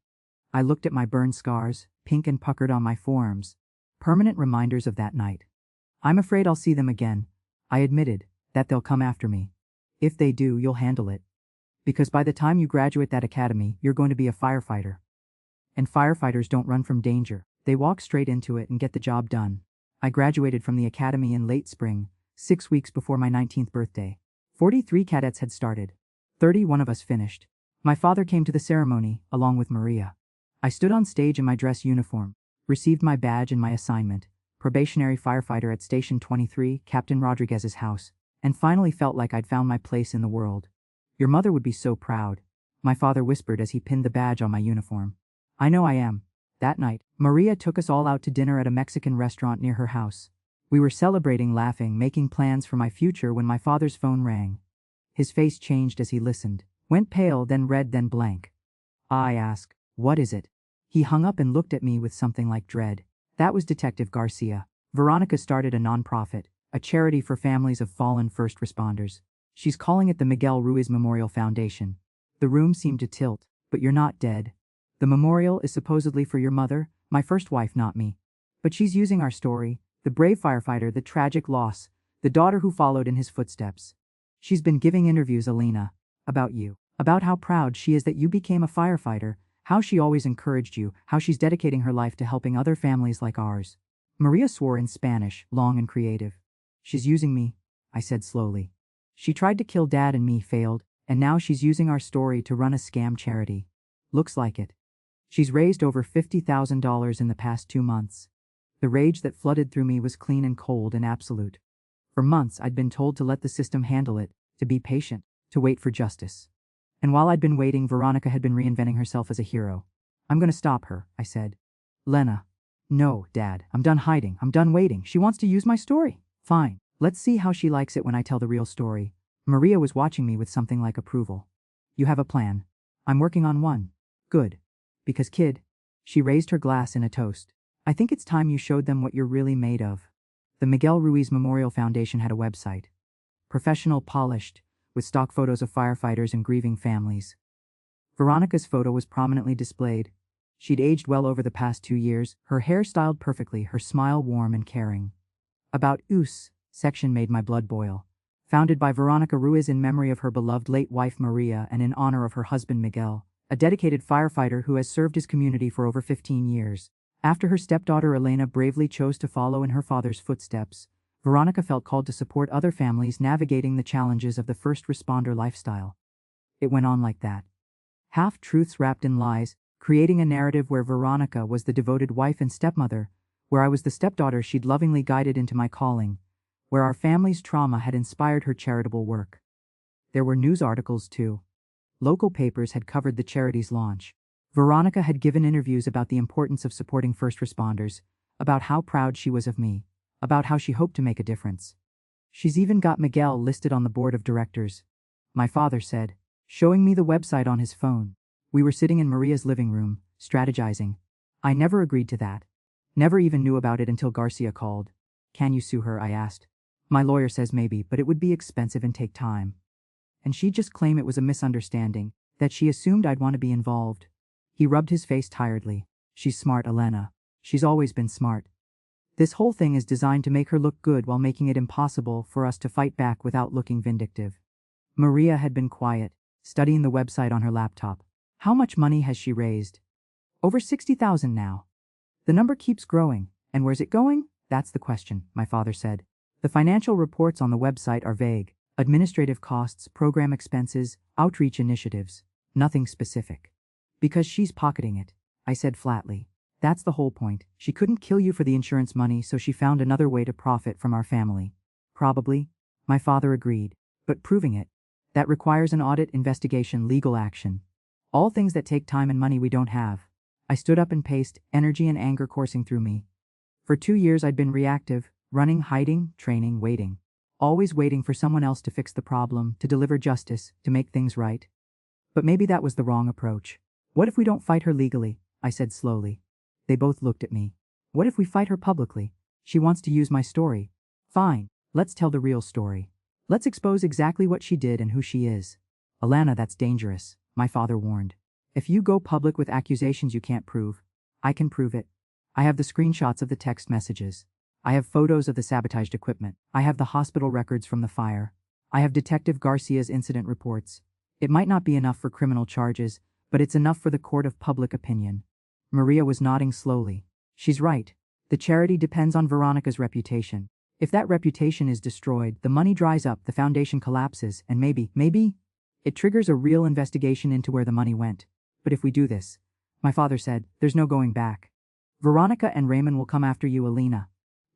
I looked at my burn scars, pink and puckered on my forearms, permanent reminders of that night. I'm afraid I'll see them again. I admitted that they'll come after me. If they do, you'll handle it. Because by the time you graduate that academy, you're going to be a firefighter. And firefighters don't run from danger. They walk straight into it and get the job done. I graduated from the academy in late spring, 6 weeks before my 19th birthday. 43 cadets had started. 31 of us finished. My father came to the ceremony, along with Maria. I stood on stage in my dress uniform, received my badge and my assignment, probationary firefighter at Station 23, Captain Rodriguez's house, and finally felt like I'd found my place in the world. Your mother would be so proud, my father whispered as he pinned the badge on my uniform. I know I am. That night, Maria took us all out to dinner at a Mexican restaurant near her house. We were celebrating, laughing, making plans for my future when my father's phone rang. His face changed as he listened, went pale, then red, then blank. I asked, "What is it?" He hung up and looked at me with something like dread. That was Detective Garcia. Veronica started a nonprofit, a charity for families of fallen first responders. She's calling it the Miguel Ruiz Memorial Foundation. The room seemed to tilt. But you're not dead. The memorial is supposedly for your mother, my first wife, not me. But she's using our story, the brave firefighter, the tragic loss, the daughter who followed in his footsteps. She's been giving interviews, Elena, about you, about how proud she is that you became a firefighter, how she always encouraged you, how she's dedicating her life to helping other families like ours. Maria swore in Spanish, long and creative. She's using me, I said slowly. She tried to kill Dad and me, failed, and now she's using our story to run a scam charity. Looks like it. She's raised over $50,000 in the past 2 months. The rage that flooded through me was clean and cold and absolute. For months I'd been told to let the system handle it, to be patient, to wait for justice. And while I'd been waiting, Veronica had been reinventing herself as a hero. I'm gonna stop her, I said. Lena. No, Dad, I'm done hiding, I'm done waiting. She wants to use my story. Fine, let's see how she likes it when I tell the real story. Maria was watching me with something like approval. You have a plan. I'm working on one. Good. Because kid, she raised her glass in a toast. I think it's time you showed them what you're really made of. The Miguel Ruiz Memorial Foundation had a website. Professional, polished, with stock photos of firefighters and grieving families. Veronica's photo was prominently displayed. She'd aged well over the past 2 years, her hair styled perfectly, her smile warm and caring. About Us section made my blood boil. Founded by Veronica Ruiz in memory of her beloved late wife Maria and in honor of her husband Miguel, a dedicated firefighter who has served his community for over 15 years. After her stepdaughter Elena bravely chose to follow in her father's footsteps, Veronica felt called to support other families navigating the challenges of the first responder lifestyle. It went on like that. Half-truths wrapped in lies, creating a narrative where Veronica was the devoted wife and stepmother, where I was the stepdaughter she'd lovingly guided into my calling, where our family's trauma had inspired her charitable work. There were news articles too. Local papers had covered the charity's launch. Veronica had given interviews about the importance of supporting first responders, about how proud she was of me, about how she hoped to make a difference. She's even got Miguel listed on the board of directors. My father said, showing me the website on his phone. We were sitting in Maria's living room, strategizing. I never agreed to that. Never even knew about it until Garcia called. Can you sue her? I asked. My lawyer says maybe, but it would be expensive and take time. And she'd just claim it was a misunderstanding, that she assumed I'd want to be involved. He rubbed his face tiredly. She's smart, Elena. She's always been smart. This whole thing is designed to make her look good while making it impossible for us to fight back without looking vindictive. Maria had been quiet, studying the website on her laptop. How much money has she raised? Over 60,000 now. The number keeps growing, and where's it going? That's the question, my father said. The financial reports on the website are vague. Administrative costs, program expenses, outreach initiatives. Nothing specific. Because she's pocketing it, I said flatly. That's the whole point. She couldn't kill you for the insurance money, so she found another way to profit from our family. Probably. My father agreed. But proving it, that requires an audit, investigation, legal action. All things that take time and money we don't have. I stood up and paced, energy and anger coursing through me. For 2 years I'd been reactive, running, hiding, training, waiting. Always waiting for someone else to fix the problem, to deliver justice, to make things right. But maybe that was the wrong approach. What if we don't fight her legally? I said slowly. They both looked at me. What if we fight her publicly? She wants to use my story. Fine, let's tell the real story. Let's expose exactly what she did and who she is. Alana, that's dangerous, my father warned. If you go public with accusations you can't prove, I can prove it. I have the screenshots of the text messages. I have photos of the sabotaged equipment. I have the hospital records from the fire. I have Detective Garcia's incident reports. It might not be enough for criminal charges, but it's enough for the court of public opinion. Maria was nodding slowly. She's right. The charity depends on Veronica's reputation. If that reputation is destroyed, the money dries up, the foundation collapses, and maybe, it triggers a real investigation into where the money went. But if we do this, my father said, there's no going back. Veronica and Raymond will come after you, Alina.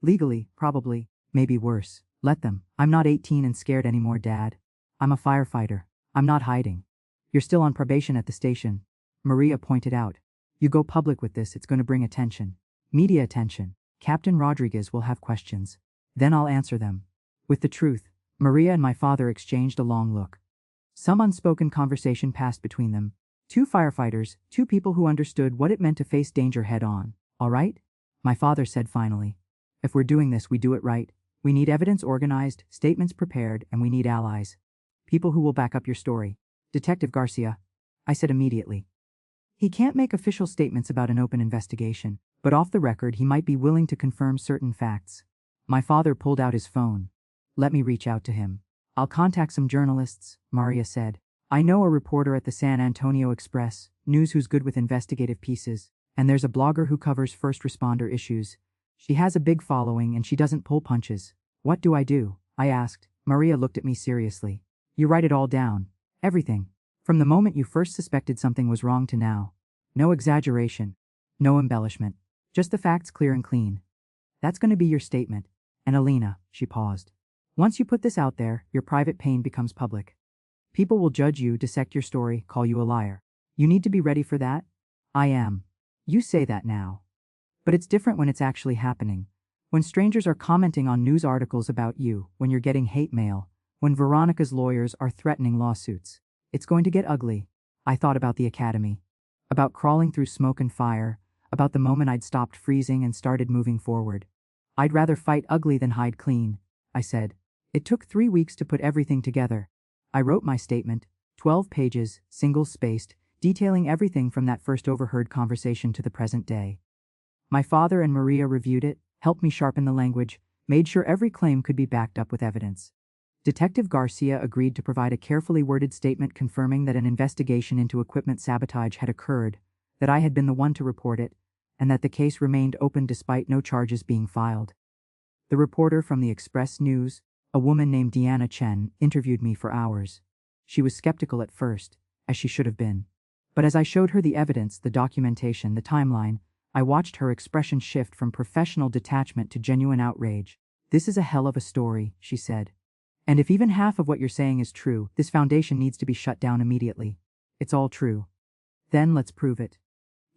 Legally, probably, maybe worse. Let them. I'm not 18 and scared anymore, Dad. I'm a firefighter. I'm not hiding. You're still on probation at the station. Maria pointed out. You go public with this, it's going to bring attention. Media attention. Captain Rodriguez will have questions. Then I'll answer them. With the truth, Maria and my father exchanged a long look. Some unspoken conversation passed between them. Two firefighters, two people who understood what it meant to face danger head on. All right? My father said finally. If we're doing this, we do it right. We need evidence organized, statements prepared, and we need allies. People who will back up your story. Detective Garcia, I said immediately. He can't make official statements about an open investigation, but off the record he might be willing to confirm certain facts. My father pulled out his phone. Let me reach out to him. I'll contact some journalists, Maria said. I know a reporter at the San Antonio Express, News who's good with investigative pieces, and there's a blogger who covers first responder issues. She has a big following and she doesn't pull punches. What do? I asked. Maria looked at me seriously. You write it all down. Everything. From the moment you first suspected something was wrong to now. No exaggeration. No embellishment. Just the facts clear and clean. That's going to be your statement. And Alina, she paused. Once you put this out there, your private pain becomes public. People will judge you, dissect your story, call you a liar. You need to be ready for that? I am. You say that now. But it's different when it's actually happening. When strangers are commenting on news articles about you, when you're getting hate mail, when Veronica's lawyers are threatening lawsuits. It's going to get ugly. I thought about the academy. About crawling through smoke and fire. About the moment I'd stopped freezing and started moving forward. I'd rather fight ugly than hide clean, I said. It took 3 weeks to put everything together. I wrote my statement, 12 pages, single-spaced, detailing everything from that first overheard conversation to the present day. My father and Maria reviewed it, helped me sharpen the language, made sure every claim could be backed up with evidence. Detective Garcia agreed to provide a carefully worded statement confirming that an investigation into equipment sabotage had occurred, that I had been the one to report it, and that the case remained open despite no charges being filed. The reporter from the Express News, a woman named Deanna Chen, interviewed me for hours. She was skeptical at first, as she should have been. But as I showed her the evidence, the documentation, the timeline, I watched her expression shift from professional detachment to genuine outrage. This is a hell of a story, she said. And if even half of what you're saying is true, this foundation needs to be shut down immediately. It's all true. Then let's prove it.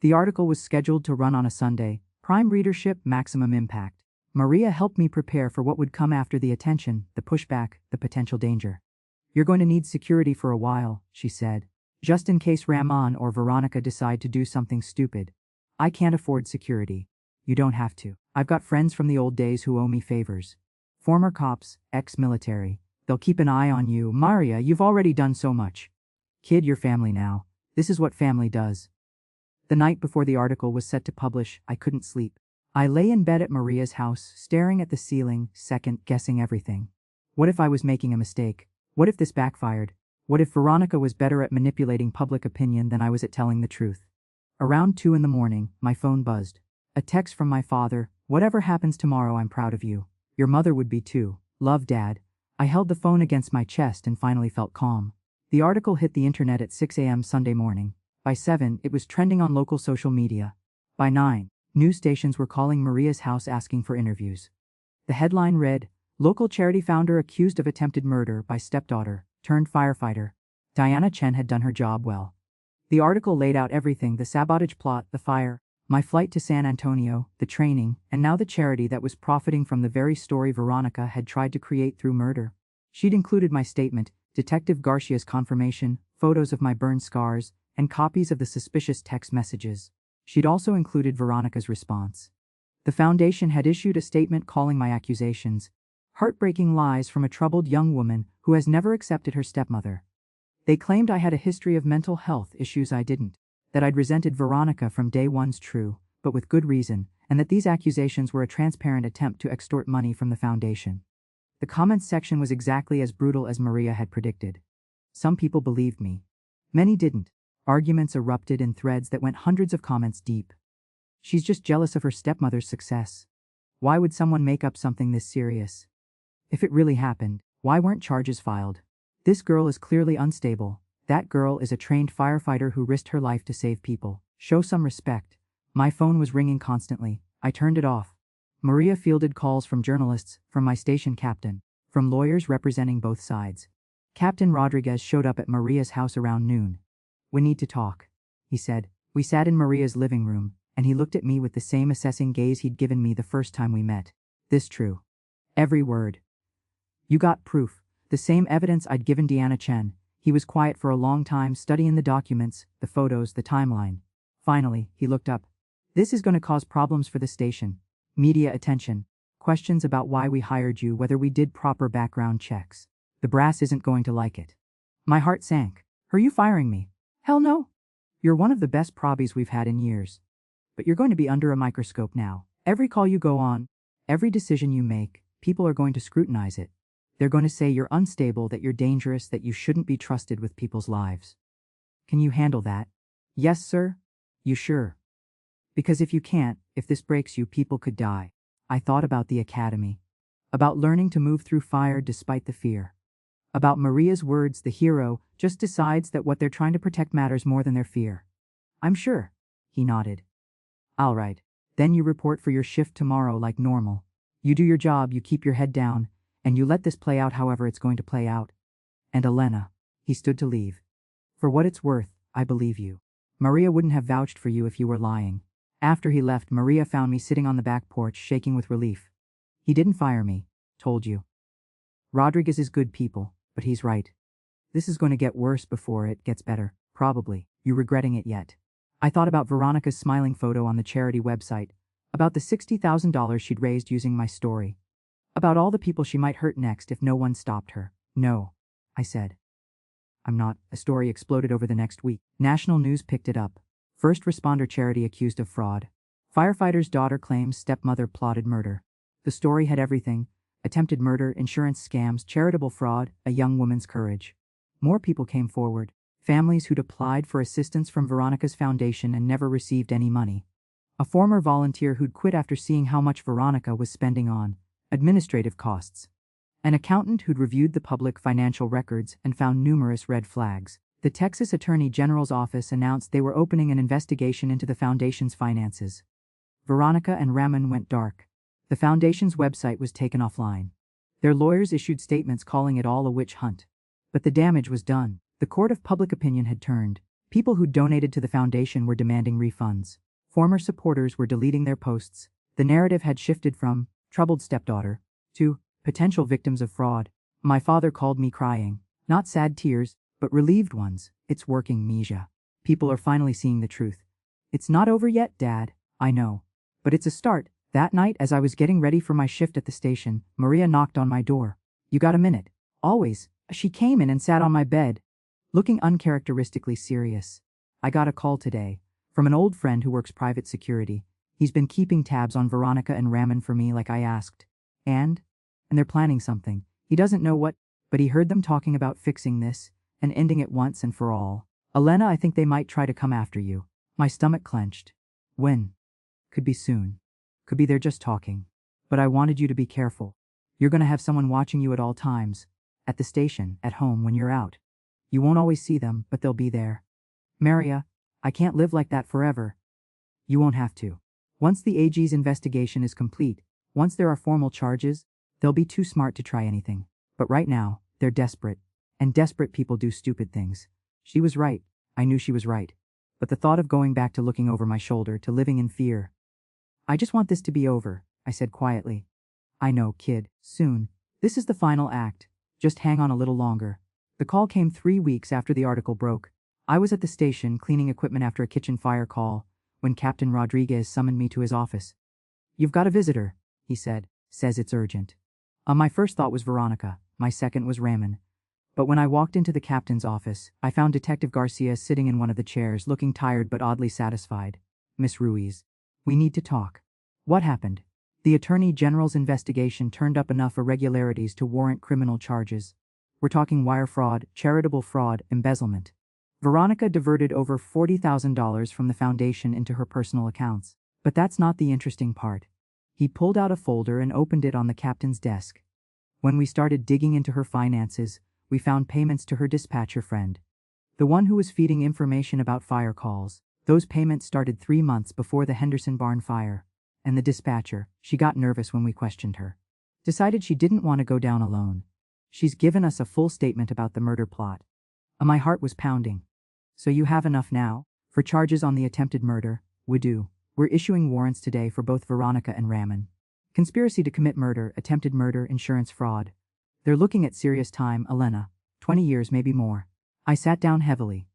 The article was scheduled to run on a Sunday, prime readership, maximum impact. Maria helped me prepare for what would come after the attention, the pushback, the potential danger. You're going to need security for a while, she said. Just in case Ramon or Veronica decide to do something stupid. I can't afford security. You don't have to. I've got friends from the old days who owe me favors. Former cops, ex-military. They'll keep an eye on you. Maria, you've already done so much. Kid, you're family now. This is what family does. The night before the article was set to publish, I couldn't sleep. I lay in bed at Maria's house, staring at the ceiling, second-guessing everything. What if I was making a mistake? What if this backfired? What if Veronica was better at manipulating public opinion than I was at telling the truth? Around 2 a.m, my phone buzzed. A text from my father. Whatever happens tomorrow, I'm proud of you. Your mother would be too. Love, Dad. I held the phone against my chest and finally felt calm. The article hit the internet at 6 a.m. Sunday morning. By 7, it was trending on local social media. By 9, news stations were calling Maria's house asking for interviews. The headline read, "Local charity founder accused of attempted murder by stepdaughter, turned firefighter. Diana Chen had done her job well." The article laid out everything: the sabotage plot, the fire, my flight to San Antonio, the training, and now the charity that was profiting from the very story Veronica had tried to create through murder. She'd included my statement, Detective Garcia's confirmation, photos of my burn scars, and copies of the suspicious text messages. She'd also included Veronica's response. The foundation had issued a statement calling my accusations heartbreaking lies from a troubled young woman who has never accepted her stepmother. They claimed I had a history of mental health issues I didn't, that I'd resented Veronica from day one's true, but with good reason, and that these accusations were a transparent attempt to extort money from the foundation. The comments section was exactly as brutal as Maria had predicted. Some people believed me. Many didn't. Arguments erupted in threads that went hundreds of comments deep. She's just jealous of her stepmother's success. Why would someone make up something this serious? If it really happened, why weren't charges filed? This girl is clearly unstable. That girl is a trained firefighter who risked her life to save people. Show some respect. My phone was ringing constantly. I turned it off. Maria fielded calls from journalists, from my station captain, from lawyers representing both sides. Captain Rodriguez showed up at Maria's house around noon. "We need to talk," he said. We sat in Maria's living room, and he looked at me with the same assessing gaze he'd given me the first time we met. "This true?" "Every word." "You got proof?" "The same evidence I'd given Diana Chen." He was quiet for a long time, studying the documents, the photos, the timeline. Finally, he looked up. "This is going to cause problems for the station. Media attention. Questions about why we hired you, whether we did proper background checks. The brass isn't going to like it." My heart sank. "Are you firing me?" "Hell no. You're one of the best probies we've had in years. But you're going to be under a microscope now. Every call you go on, every decision you make, people are going to scrutinize it. They're going to say you're unstable, that you're dangerous, that you shouldn't be trusted with people's lives. Can you handle that?" "Yes, sir." "You sure? Because if you can't, if this breaks you, people could die." I thought about the academy. About learning to move through fire despite the fear. About Maria's words, the hero just decides that what they're trying to protect matters more than their fear. "I'm sure." He nodded. "All right. Then you report for your shift tomorrow like normal. You do your job, you keep your head down, and you let this play out however it's going to play out. And Elena." He stood to leave. "For what it's worth, I believe you. Maria wouldn't have vouched for you if you were lying." After he left, Maria found me sitting on the back porch, shaking with relief. "He didn't fire me. Told you. Rodriguez is good people, but he's right. This is going to get worse before it gets better, probably. You regretting it yet?" I thought about Veronica's smiling photo on the charity website, about the $60,000 she'd raised using my story, about all the people she might hurt next if no one stopped her. "No," I said. "I'm not." A story exploded over the next week. National news picked it up. First responder charity accused of fraud. Firefighter's daughter claims stepmother plotted murder. The story had everything: attempted murder, insurance scams, charitable fraud, a young woman's courage. More people came forward. Families who'd applied for assistance from Veronica's foundation and never received any money. A former volunteer who'd quit after seeing how much Veronica was spending on administrative costs. An accountant who'd reviewed the public financial records and found numerous red flags. The Texas Attorney General's office announced they were opening an investigation into the foundation's finances. Veronica and Ramon went dark. The foundation's website was taken offline. Their lawyers issued statements calling it all a witch hunt. But the damage was done. The court of public opinion had turned. People who donated to the foundation were demanding refunds. Former supporters were deleting their posts. The narrative had shifted from troubled stepdaughter to potential victims of fraud. My father called me crying. Not sad tears, but relieved ones. "It's working, Misha. People are finally seeing the truth." "It's not over yet, Dad." "I know. But it's a start." That night, as I was getting ready for my shift at the station, Maria knocked on my door. "You got a minute?" "Always." She came in and sat on my bed, looking uncharacteristically serious. "I got a call today from an old friend who works private security. He's been keeping tabs on Veronica and Ramon for me like I asked. And they're planning something. He doesn't know what, but he heard them talking about fixing this and ending it once and for all. Elena, I think they might try to come after you." My stomach clenched. "When?" "Could be soon. Could be they're just talking. But I wanted you to be careful. You're gonna have someone watching you at all times. At the station, at home, when you're out. You won't always see them, but they'll be there. Maria, I can't live like that forever. You won't have to. Once the AG's investigation is complete, once there are formal charges, they'll be too smart to try anything. But right now, they're desperate. And desperate people do stupid things. She was right. I knew she was right. But the thought of going back to looking over my shoulder, to living in fear. I just want this to be over, I said quietly. I know, kid, soon. This is the final act. Just hang on a little longer. The call came 3 weeks after the article broke. I was at the station cleaning equipment after a kitchen fire call when Captain Rodriguez summoned me to his office. You've got a visitor, he said. Says it's urgent. My first thought was Veronica. My second was Ramon. But when I walked into the captain's office, I found Detective Garcia sitting in one of the chairs, looking tired but oddly satisfied. Miss Ruiz. We need to talk. What happened? The Attorney General's investigation turned up enough irregularities to warrant criminal charges. We're talking wire fraud, charitable fraud, embezzlement. Veronica diverted over $40,000 from the foundation into her personal accounts. But that's not the interesting part. He pulled out a folder and opened it on the captain's desk. When we started digging into her finances, we found payments to her dispatcher friend. The one who was feeding information about fire calls. Those payments started 3 months before the Henderson barn fire. And the dispatcher, she got nervous when we questioned her. Decided she didn't want to go down alone. She's given us a full statement about the murder plot. My heart was pounding. So you have enough now? For charges on the attempted murder? We do. We're issuing warrants today for both Veronica and Ramon. Conspiracy to commit murder, attempted murder, insurance fraud. They're looking at serious time, Elena. 20 years, maybe more. I sat down heavily.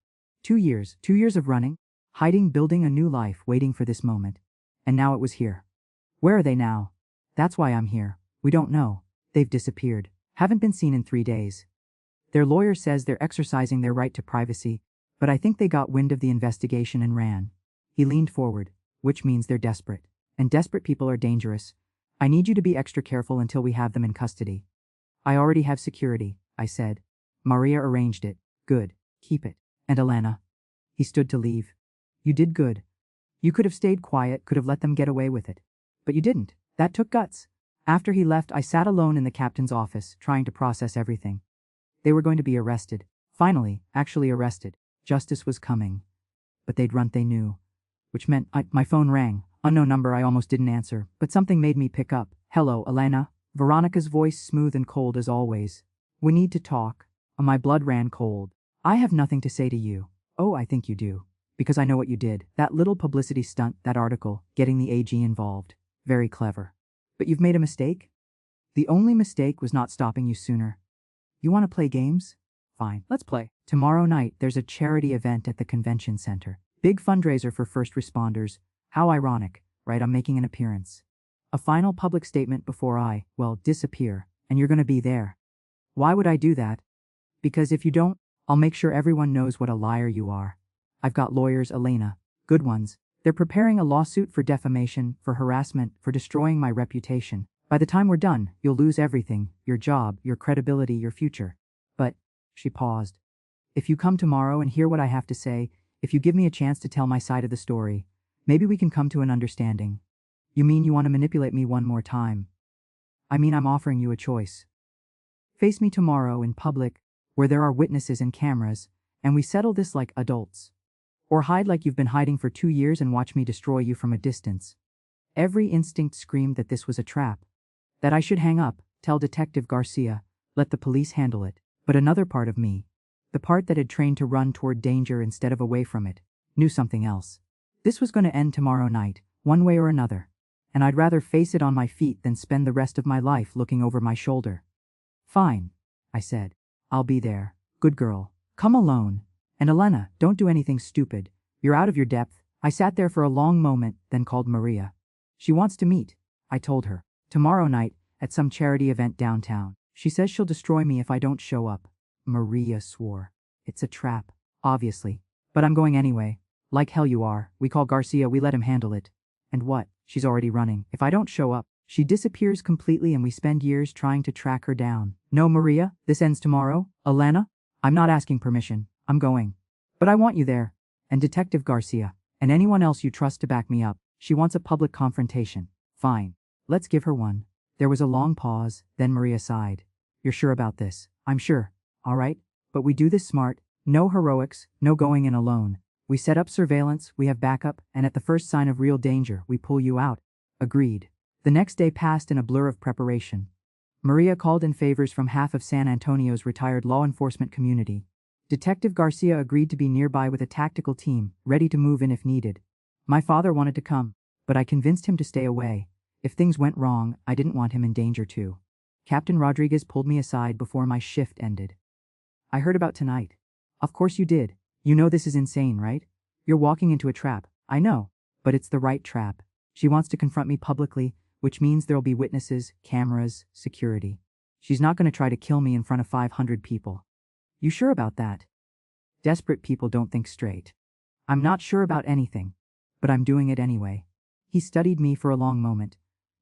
2 years. 2 years of running, hiding, building a new life, waiting for this moment. And now it was here. Where are they now? That's why I'm here. We don't know. They've disappeared. Haven't been seen in 3 days. Their lawyer says they're exercising their right to privacy, but I think they got wind of the investigation and ran. He leaned forward, which means they're desperate. And desperate people are dangerous. I need you to be extra careful until we have them in custody. I already have security, I said. Maria arranged it. Good. Keep it. And Elena. He stood to leave. You did good. You could have stayed quiet, could have let them get away with it. But you didn't. That took guts. After he left, I sat alone in the captain's office, trying to process everything. They were going to be arrested. Finally, actually arrested. Justice was coming. But they'd run, they knew. Which meant my phone rang. Unknown number. I almost didn't answer, but something made me pick up. Hello, Elena. Veronica's voice smooth and cold as always. We need to talk. My blood ran cold. I have nothing to say to you. Oh, I think you do. Because I know what you did. That little publicity stunt, that article, getting the AG involved. Very clever. But you've made a mistake? The only mistake was not stopping you sooner. You want to play games? Fine, let's play. Tomorrow night, there's a charity event at the convention center. Big fundraiser for first responders. How ironic, right? I'm making an appearance. A final public statement before I, disappear, and you're gonna be there. Why would I do that? Because if you don't, I'll make sure everyone knows what a liar you are. I've got lawyers, Elena. Good ones. They're preparing a lawsuit for defamation, for harassment, for destroying my reputation. By the time we're done, you'll lose everything, your job, your credibility, your future. But, she paused. If you come tomorrow and hear what I have to say, if you give me a chance to tell my side of the story, maybe we can come to an understanding. You mean you want to manipulate me one more time? I mean, I'm offering you a choice. Face me tomorrow in public, where there are witnesses and cameras, and we settle this like adults. Or hide like you've been hiding for 2 years and watch me destroy you from a distance. Every instinct screamed that this was a trap. That I should hang up, tell Detective Garcia, let the police handle it. But another part of me, the part that had trained to run toward danger instead of away from it, knew something else. This was going to end tomorrow night, one way or another. And I'd rather face it on my feet than spend the rest of my life looking over my shoulder. Fine, I said. I'll be there. Good girl. Come alone. And Elena, don't do anything stupid. You're out of your depth. I sat there for a long moment, then called Maria. She wants to meet, I told her. Tomorrow night, at some charity event downtown. She says she'll destroy me if I don't show up. Maria swore. It's a trap, obviously. But I'm going anyway. Like hell you are. We call Garcia, we let him handle it. And what? She's already running. If I don't show up, she disappears completely and we spend years trying to track her down. No, Maria, this ends tomorrow. Elena, I'm not asking permission. I'm going. But I want you there. And Detective Garcia. And anyone else you trust to back me up. She wants a public confrontation. Fine. Let's give her one. There was a long pause, then Maria sighed. You're sure about this? I'm sure. All right. But we do this smart. No heroics, no going in alone. We set up surveillance, we have backup, and at the first sign of real danger, we pull you out. Agreed. The next day passed in a blur of preparation. Maria called in favors from half of San Antonio's retired law enforcement community. Detective Garcia agreed to be nearby with a tactical team, ready to move in if needed. My father wanted to come, but I convinced him to stay away. If things went wrong, I didn't want him in danger too. Captain Rodriguez pulled me aside before my shift ended. I heard about tonight. Of course you did. You know this is insane, right? You're walking into a trap. I know. But it's the right trap. She wants to confront me publicly, which means there'll be witnesses, cameras, security. She's not going to try to kill me in front of 500 people. You sure about that? Desperate people don't think straight. I'm not sure about anything. But I'm doing it anyway. He studied me for a long moment.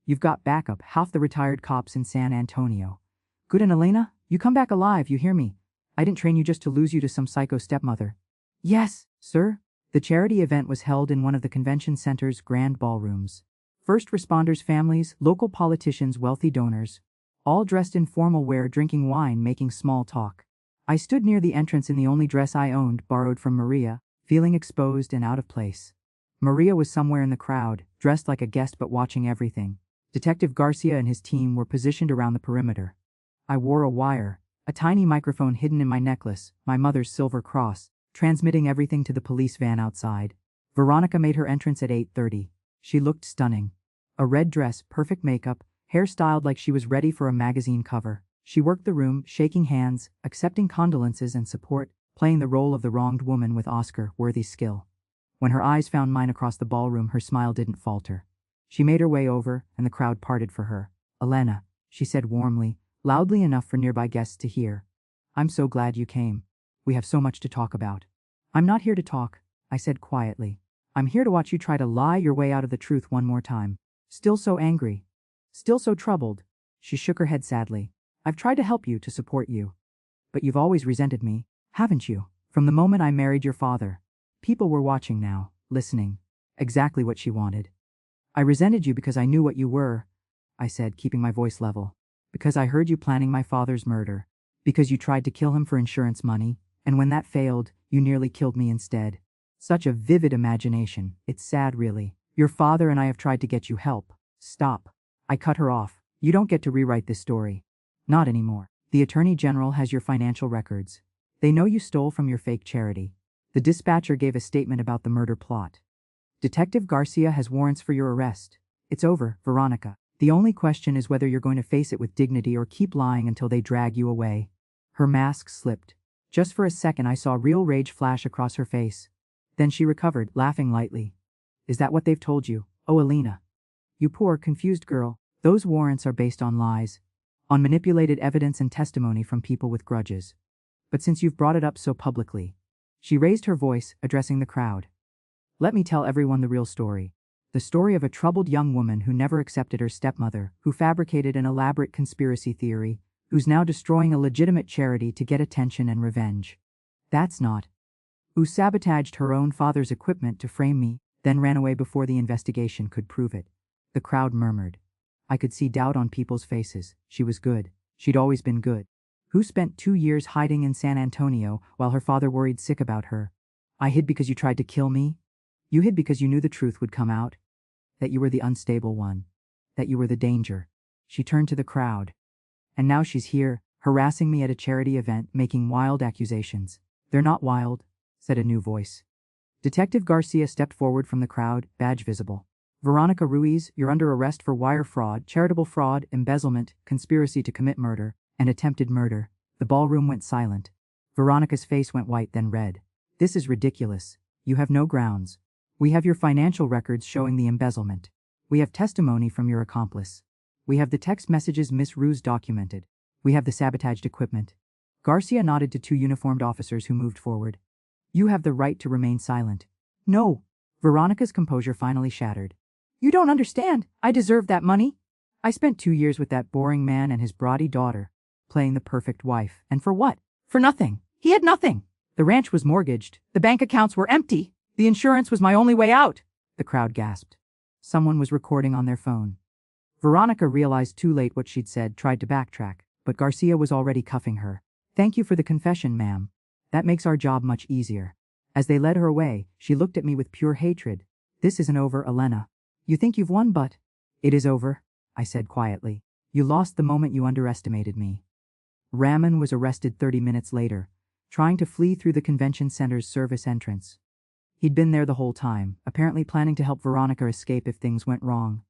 You've got backup, half the retired cops in San Antonio. Good, and Elena, you come back alive, you hear me? I didn't train you just to lose you to some psycho stepmother. Yes, sir. The charity event was held in one of the convention center's grand ballrooms. First responders' families, local politicians, wealthy donors, all dressed in formal wear, drinking wine, making small talk. I stood near the entrance in the only dress I owned, borrowed from Maria, feeling exposed and out of place. Maria was somewhere in the crowd, dressed like a guest but watching everything. Detective Garcia and his team were positioned around the perimeter. I wore a wire, a tiny microphone hidden in my necklace, my mother's silver cross, transmitting everything to the police van outside. Veronica made her entrance at 8:30. She looked stunning. A red dress, perfect makeup, hair styled like she was ready for a magazine cover. She worked the room, shaking hands, accepting condolences and support, playing the role of the wronged woman with Oscar-worthy skill. When her eyes found mine across the ballroom, her smile didn't falter. She made her way over, and the crowd parted for her. Elena, she said warmly, loudly enough for nearby guests to hear. I'm so glad you came. We have so much to talk about. I'm not here to talk, I said quietly. I'm here to watch you try to lie your way out of the truth one more time. Still so angry. Still so troubled. She shook her head sadly. I've tried to help you, to support you. But you've always resented me, haven't you? From the moment I married your father. People were watching now, listening. Exactly what she wanted. I resented you because I knew what you were, I said, keeping my voice level. Because I heard you planning my father's murder. Because you tried to kill him for insurance money, and when that failed, you nearly killed me instead. Such a vivid imagination. It's sad, really. Your father and I have tried to get you help. Stop. I cut her off. You don't get to rewrite this story. Not anymore. The Attorney General has your financial records. They know you stole from your fake charity. The dispatcher gave a statement about the murder plot. Detective Garcia has warrants for your arrest. It's over, Veronica. The only question is whether you're going to face it with dignity or keep lying until they drag you away. Her mask slipped. Just for a second I saw real rage flash across her face. Then she recovered, laughing lightly. Is that what they've told you? Oh, Alina. You poor, confused girl. Those warrants are based on lies. On manipulated evidence and testimony from people with grudges. But since you've brought it up so publicly. She raised her voice, addressing the crowd. Let me tell everyone the real story. The story of a troubled young woman who never accepted her stepmother, who fabricated an elaborate conspiracy theory, who's now destroying a legitimate charity to get attention and revenge. That's not. Who sabotaged her own father's equipment to frame me, then ran away before the investigation could prove it. The crowd murmured. I could see doubt on people's faces. She was good. She'd always been good. Who spent 2 years hiding in San Antonio while her father worried sick about her. I hid because you tried to kill me? You hid because you knew the truth would come out. That you were the unstable one. That you were the danger. She turned to the crowd. And now she's here, harassing me at a charity event, making wild accusations. They're not wild, said a new voice. Detective Garcia stepped forward from the crowd, badge visible. Veronica Ruiz, you're under arrest for wire fraud, charitable fraud, embezzlement, conspiracy to commit murder, and attempted murder. The ballroom went silent. Veronica's face went white, then red. This is ridiculous. You have no grounds. We have your financial records showing the embezzlement. We have testimony from your accomplice. We have the text messages Miss Ruse documented. We have the sabotaged equipment. Garcia nodded to 2 uniformed officers who moved forward. You have the right to remain silent. No. Veronica's composure finally shattered. You don't understand. I deserve that money. I spent 2 years with that boring man and his brawdy daughter, playing the perfect wife. And for what? For nothing. He had nothing. The ranch was mortgaged. The bank accounts were empty. The insurance was my only way out. The crowd gasped. Someone was recording on their phone. Veronica realized too late what she'd said, tried to backtrack, but Garcia was already cuffing her. "Thank you for the confession, ma'am. That makes our job much easier." As they led her away, she looked at me with pure hatred. "This isn't over, Elena. You think you've won, but—" "It is over," I said quietly. "You lost the moment you underestimated me." Raman was arrested 30 minutes later, trying to flee through the convention center's service entrance. He'd been there the whole time, apparently planning to help Veronica escape if things went wrong.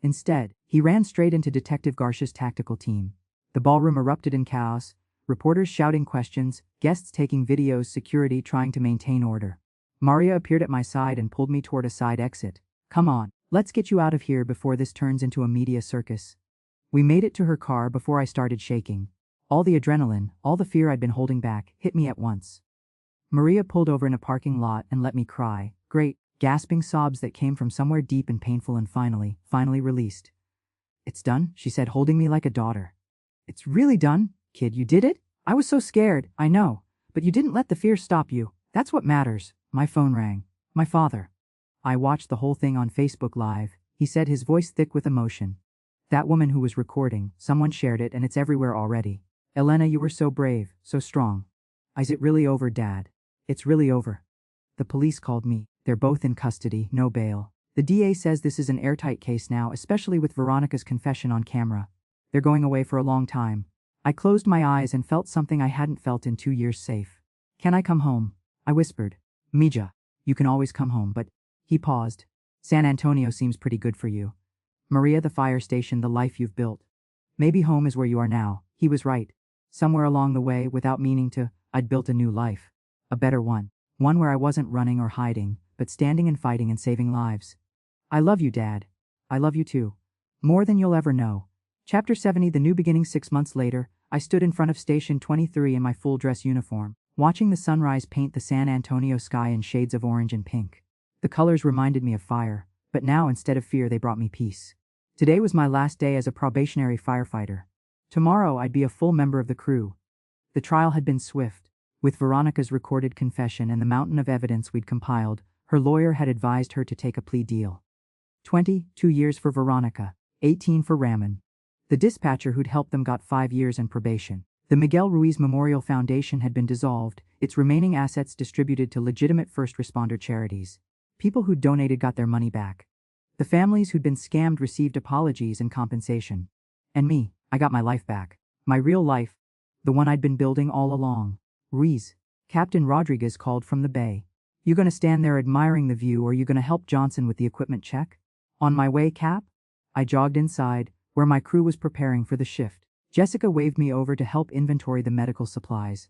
Instead, he ran straight into Detective Garcia's tactical team. The ballroom erupted in chaos, reporters shouting questions, guests taking videos, security trying to maintain order. Maria appeared at my side and pulled me toward a side exit. "Come on, let's get you out of here before this turns into a media circus." We made it to her car before I started shaking. All the adrenaline, all the fear I'd been holding back, hit me at once. Maria pulled over in a parking lot and let me cry. Great, gasping sobs that came from somewhere deep and painful and finally released. "It's done," she said, holding me like a daughter. "It's really done, kid, you did it? I was so scared, I know, but you didn't let the fear stop you. That's what matters." My phone rang. My father. I watched the whole thing on Facebook Live, he said, his voice thick with emotion. "That woman who was recording, someone shared it and it's everywhere already. Elena, you were so brave, so strong." "Is it really over, Dad?" "It's really over. The police called me. They're both in custody, no bail. The DA says this is an airtight case now, especially with Veronica's confession on camera. They're going away for a long time." I closed my eyes and felt something I hadn't felt in 2 years safe. "Can I come home?" I whispered. "Mija, you can always come home, but—" He paused. "San Antonio seems pretty good for you. Maria, the fire station, the life you've built. Maybe home is where you are now." He was right. Somewhere along the way, without meaning to, I'd built a new life. A better one. One where I wasn't running or hiding, but standing and fighting and saving lives. "I love you, Dad. I love you too. More than you'll ever know." Chapter 70, The New Beginning. 6 months later, I stood in front of Station 23 in my full dress uniform, watching the sunrise paint the San Antonio sky in shades of orange and pink. The colors reminded me of fire, but now instead of fear they brought me peace. Today was my last day as a probationary firefighter. Tomorrow I'd be a full member of the crew. The trial had been swift. With Veronica's recorded confession and the mountain of evidence we'd compiled, her lawyer had advised her to take a plea deal. 22 years for Veronica, 18 for Raman. The dispatcher who'd helped them got 5 years and probation. The Miguel Ruiz Memorial Foundation had been dissolved, its remaining assets distributed to legitimate first responder charities. People who'd donated got their money back. The families who'd been scammed received apologies and compensation. And me, I got my life back. My real life. The one I'd been building all along. "Ruiz," Captain Rodriguez called from the bay. "You gonna stand there admiring the view, or you gonna help Johnson with the equipment check?" "On my way, Cap." I jogged inside, where my crew was preparing for the shift. Jessica waved me over to help inventory the medical supplies.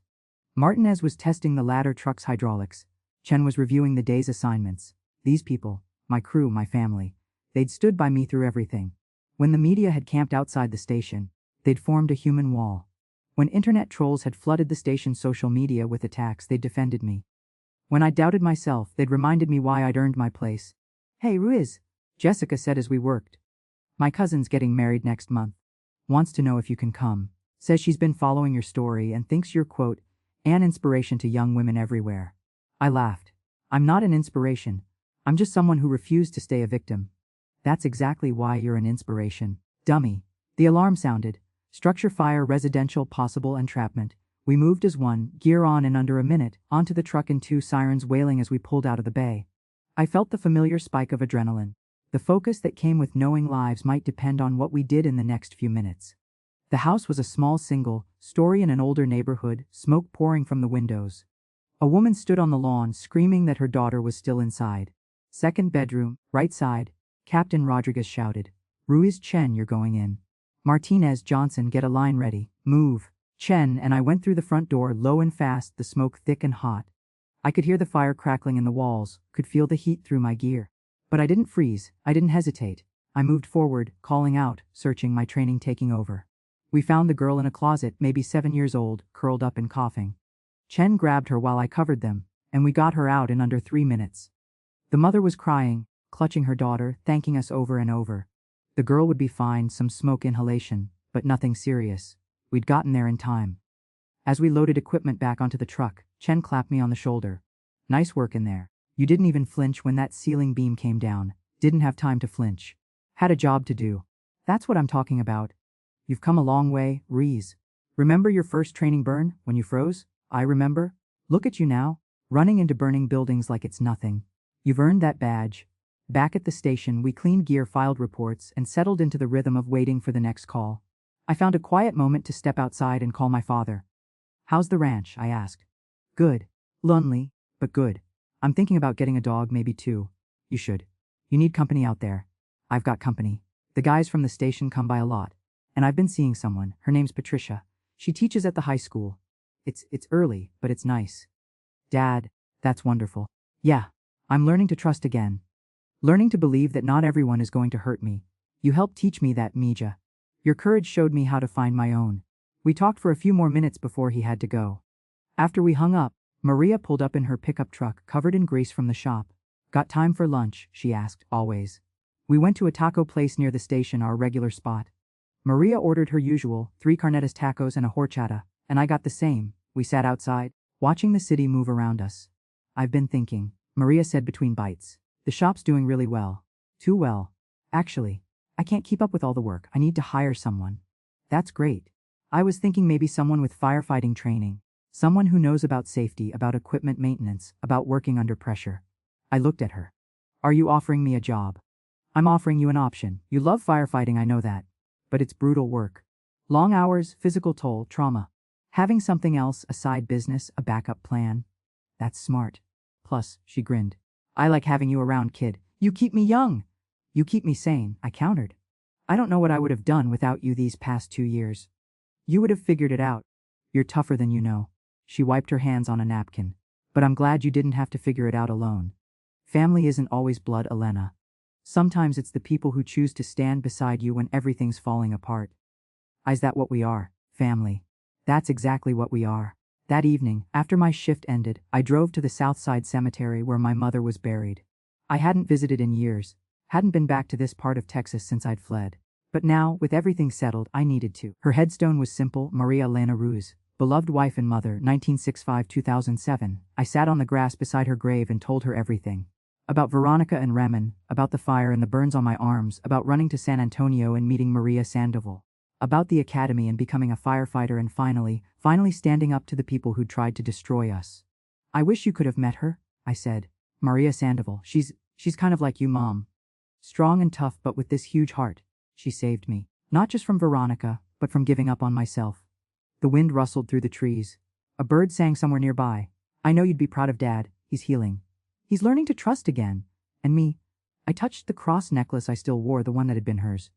Martinez was testing the ladder truck's hydraulics. Chen was reviewing the day's assignments. These people, my crew, my family, they'd stood by me through everything. When the media had camped outside the station, they'd formed a human wall. When internet trolls had flooded the station's social media with attacks, they'd defended me. When I doubted myself, they'd reminded me why I'd earned my place. "Hey, Ruiz," Jessica said as we worked. "My cousin's getting married next month. Wants to know if you can come. Says she's been following your story and thinks you're, quote, an inspiration to young women everywhere." I laughed. "I'm not an inspiration. I'm just someone who refused to stay a victim." "That's exactly why you're an inspiration, dummy." The alarm sounded. Structure fire, residential, possible entrapment. We moved as one, gear on in under a minute, onto the truck and 2 sirens wailing as we pulled out of the bay. I felt the familiar spike of adrenaline. The focus that came with knowing lives might depend on what we did in the next few minutes. The house was a small single-story in an older neighborhood, smoke pouring from the windows. A woman stood on the lawn screaming that her daughter was still inside. "Second bedroom, right side," Captain Rodriguez shouted. "Ruiz, Chen, you're going in. Martinez, Johnson, get a line ready. Move." Chen and I went through the front door, low and fast, the smoke thick and hot. I could hear the fire crackling in the walls, could feel the heat through my gear. But I didn't freeze, I didn't hesitate. I moved forward, calling out, searching, my training taking over. We found the girl in a closet, maybe 7 years old, curled up and coughing. Chen grabbed her while I covered them, and we got her out in under 3 minutes. The mother was crying, clutching her daughter, thanking us over and over. The girl would be fine, some smoke inhalation, but nothing serious. We'd gotten there in time. As we loaded equipment back onto the truck, Chen clapped me on the shoulder. "Nice work in there. You didn't even flinch when that ceiling beam came down. Didn't have time to flinch. Had a job to do." That's what I'm talking about. You've come a long way, Reese. Remember your first training burn, when you froze? I remember. Look at you now, running into burning buildings like it's nothing. You've earned that badge. Back at the station, we cleaned gear, filed reports, and settled into the rhythm of waiting for the next call. I found a quiet moment to step outside and call my father. How's the ranch? I asked. Good. Lonely, but good. I'm thinking about getting a dog, maybe two. You should. You need company out there. I've got company. The guys from the station come by a lot. And I've been seeing someone. Her name's Patricia. She teaches at the high school. It's early, but it's nice. Dad, that's wonderful. Yeah, I'm learning to trust again. Learning to believe that not everyone is going to hurt me. You helped teach me that, Mija. Your courage showed me how to find my own. We talked for a few more minutes before he had to go. After we hung up, Maria pulled up in her pickup truck covered in grease from the shop. Got time for lunch? She asked, always. We went to a taco place near the station, our regular spot. Maria ordered her usual, 3 carnitas tacos and a horchata, and I got the same. We sat outside, watching the city move around us. I've been thinking, Maria said between bites. The shop's doing really well. Too well. Actually, I can't keep up with all the work. I need to hire someone. That's great. I was thinking maybe someone with firefighting training. Someone who knows about safety, about equipment maintenance, about working under pressure. I looked at her. Are you offering me a job? I'm offering you an option. You love firefighting, I know that. But it's brutal work. Long hours, physical toll, trauma. Having something else, a side business, a backup plan. That's smart. Plus, she grinned. I like having you around, kid. You keep me young. You keep me sane, I countered. I don't know what I would have done without you these past 2 years. You would have figured it out. You're tougher than you know. She wiped her hands on a napkin. But I'm glad you didn't have to figure it out alone. Family isn't always blood, Elena. Sometimes it's the people who choose to stand beside you when everything's falling apart. Is that what we are? Family. That's exactly what we are. That evening, after my shift ended, I drove to the Southside Cemetery where my mother was buried. I hadn't visited in years, hadn't been back to this part of Texas since I'd fled. But now, with everything settled, I needed to. Her headstone was simple, Maria Elena Ruz, beloved wife and mother, 1965-2007. I sat on the grass beside her grave and told her everything. About Veronica and Remen, about the fire and the burns on my arms, about running to San Antonio and meeting Maria Sandoval. About the academy and becoming a firefighter and finally standing up to the people who tried to destroy us. I wish you could have met her, I said. Maria Sandoval, she's kind of like you, Mom. Strong and tough, but with this huge heart. She saved me. Not just from Veronica, but from giving up on myself. The wind rustled through the trees. A bird sang somewhere nearby. I know you'd be proud of Dad. He's healing. He's learning to trust again. And me. I touched the cross necklace I still wore, the one that had been hers.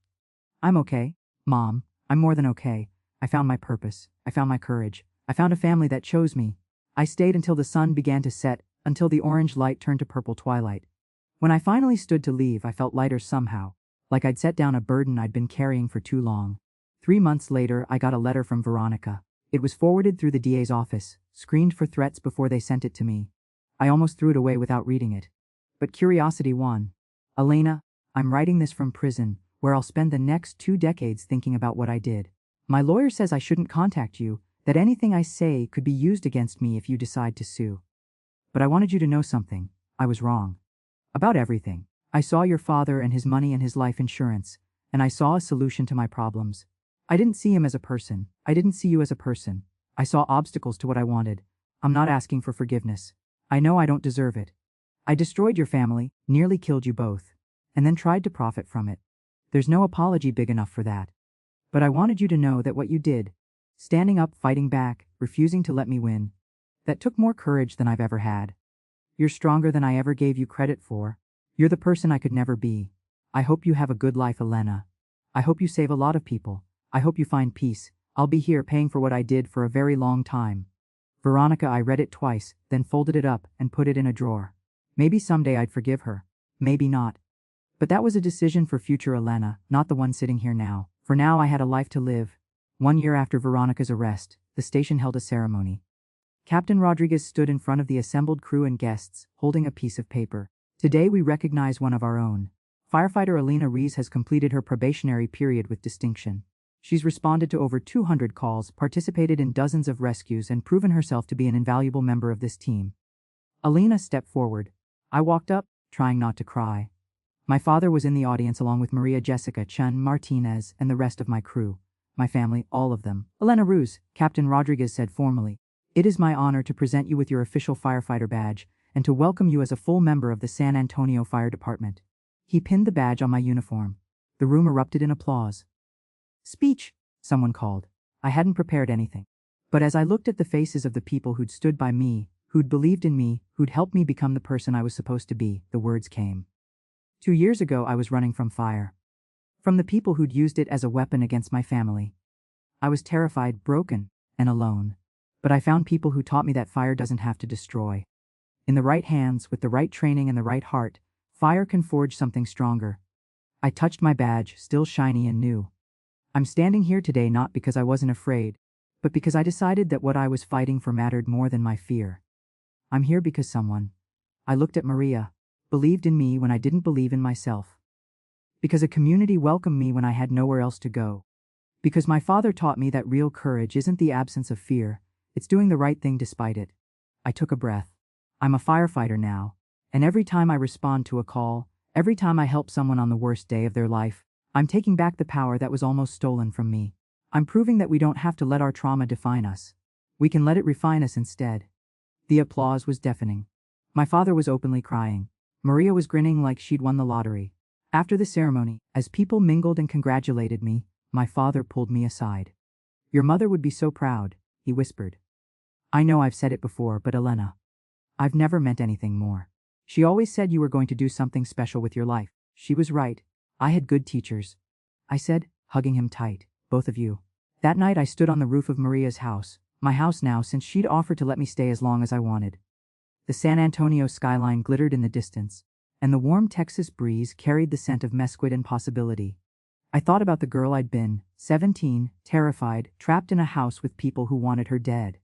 I'm okay, Mom. I'm more than okay. I found my purpose. I found my courage. I found a family that chose me. I stayed until the sun began to set, until the orange light turned to purple twilight. When I finally stood to leave, I felt lighter somehow, like I'd set down a burden I'd been carrying for too long. 3 months later, I got a letter from Veronica. It was forwarded through the DA's office, screened for threats before they sent it to me. I almost threw it away without reading it. But curiosity won. Elena, I'm writing this from prison, where I'll spend the next 2 decades thinking about what I did. My lawyer says I shouldn't contact you, that anything I say could be used against me if you decide to sue. But I wanted you to know something. I was wrong. About everything. I saw your father and his money and his life insurance, and I saw a solution to my problems. I didn't see him as a person. I didn't see you as a person. I saw obstacles to what I wanted. I'm not asking for forgiveness. I know I don't deserve it. I destroyed your family, nearly killed you both, and then tried to profit from it. There's no apology big enough for that. But I wanted you to know that what you did, standing up, fighting back, refusing to let me win, that took more courage than I've ever had. You're stronger than I ever gave you credit for. You're the person I could never be. I hope you have a good life, Elena. I hope you save a lot of people. I hope you find peace. I'll be here paying for what I did for a very long time. Veronica, I read it twice, then folded it up and put it in a drawer. Maybe someday I'd forgive her. Maybe not. But that was a decision for future Elena, not the one sitting here now. For now I had a life to live. 1 year after Veronica's arrest, the station held a ceremony. Captain Rodriguez stood in front of the assembled crew and guests, holding a piece of paper. Today we recognize one of our own. Firefighter Elena Reese has completed her probationary period with distinction. She's responded to over 200 calls, participated in dozens of rescues, and proven herself to be an invaluable member of this team. Elena stepped forward. I walked up, trying not to cry. My father was in the audience along with Maria Jessica Chun Martinez and the rest of my crew. My family, all of them. Elena Ruz, Captain Rodriguez said formally, "It is my honor to present you with your official firefighter badge and to welcome you as a full member of the San Antonio Fire Department." He pinned the badge on my uniform. The room erupted in applause. "Speech," someone called. I hadn't prepared anything. But as I looked at the faces of the people who'd stood by me, who'd believed in me, who'd helped me become the person I was supposed to be, the words came. 2 years ago I was running from fire. From the people who'd used it as a weapon against my family. I was terrified, broken, and alone. But I found people who taught me that fire doesn't have to destroy. In the right hands, with the right training and the right heart, fire can forge something stronger. I touched my badge, still shiny and new. I'm standing here today not because I wasn't afraid, but because I decided that what I was fighting for mattered more than my fear. I'm here because someone, I looked at Maria, believed in me when I didn't believe in myself. Because a community welcomed me when I had nowhere else to go. Because my father taught me that real courage isn't the absence of fear, it's doing the right thing despite it. I took a breath. I'm a firefighter now, and every time I respond to a call, every time I help someone on the worst day of their life, I'm taking back the power that was almost stolen from me. I'm proving that we don't have to let our trauma define us. We can let it refine us instead. The applause was deafening. My father was openly crying. Maria was grinning like she'd won the lottery. After the ceremony, as people mingled and congratulated me, my father pulled me aside. "Your mother would be so proud," he whispered. "I know I've said it before, but Elena, I've never meant anything more. She always said you were going to do something special with your life." She was right. I had good teachers. I said, hugging him tight, "Both of you." That night I stood on the roof of Maria's house, my house now since she'd offered to let me stay as long as I wanted. The San Antonio skyline glittered in the distance, and the warm Texas breeze carried the scent of mesquite and possibility. I thought about the girl I'd been, 17, terrified, trapped in a house with people who wanted her dead.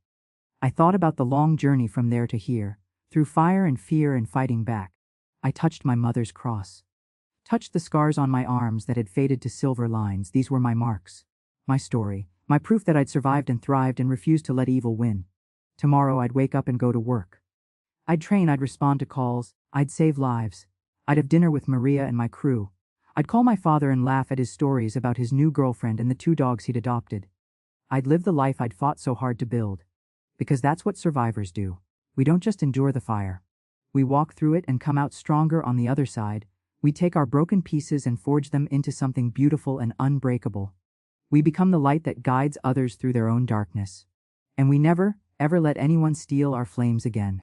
I thought about the long journey from there to here, through fire and fear and fighting back. I touched my mother's cross. Touched the scars on my arms that had faded to silver lines. These were my marks. My story. My proof that I'd survived and thrived and refused to let evil win. Tomorrow I'd wake up and go to work. I'd train, I'd respond to calls, I'd save lives. I'd have dinner with Maria and my crew. I'd call my father and laugh at his stories about his new girlfriend and the 2 dogs he'd adopted. I'd live the life I'd fought so hard to build. Because that's what survivors do. We don't just endure the fire. We walk through it and come out stronger on the other side. We take our broken pieces and forge them into something beautiful and unbreakable. We become the light that guides others through their own darkness. And we never, ever let anyone steal our flames again.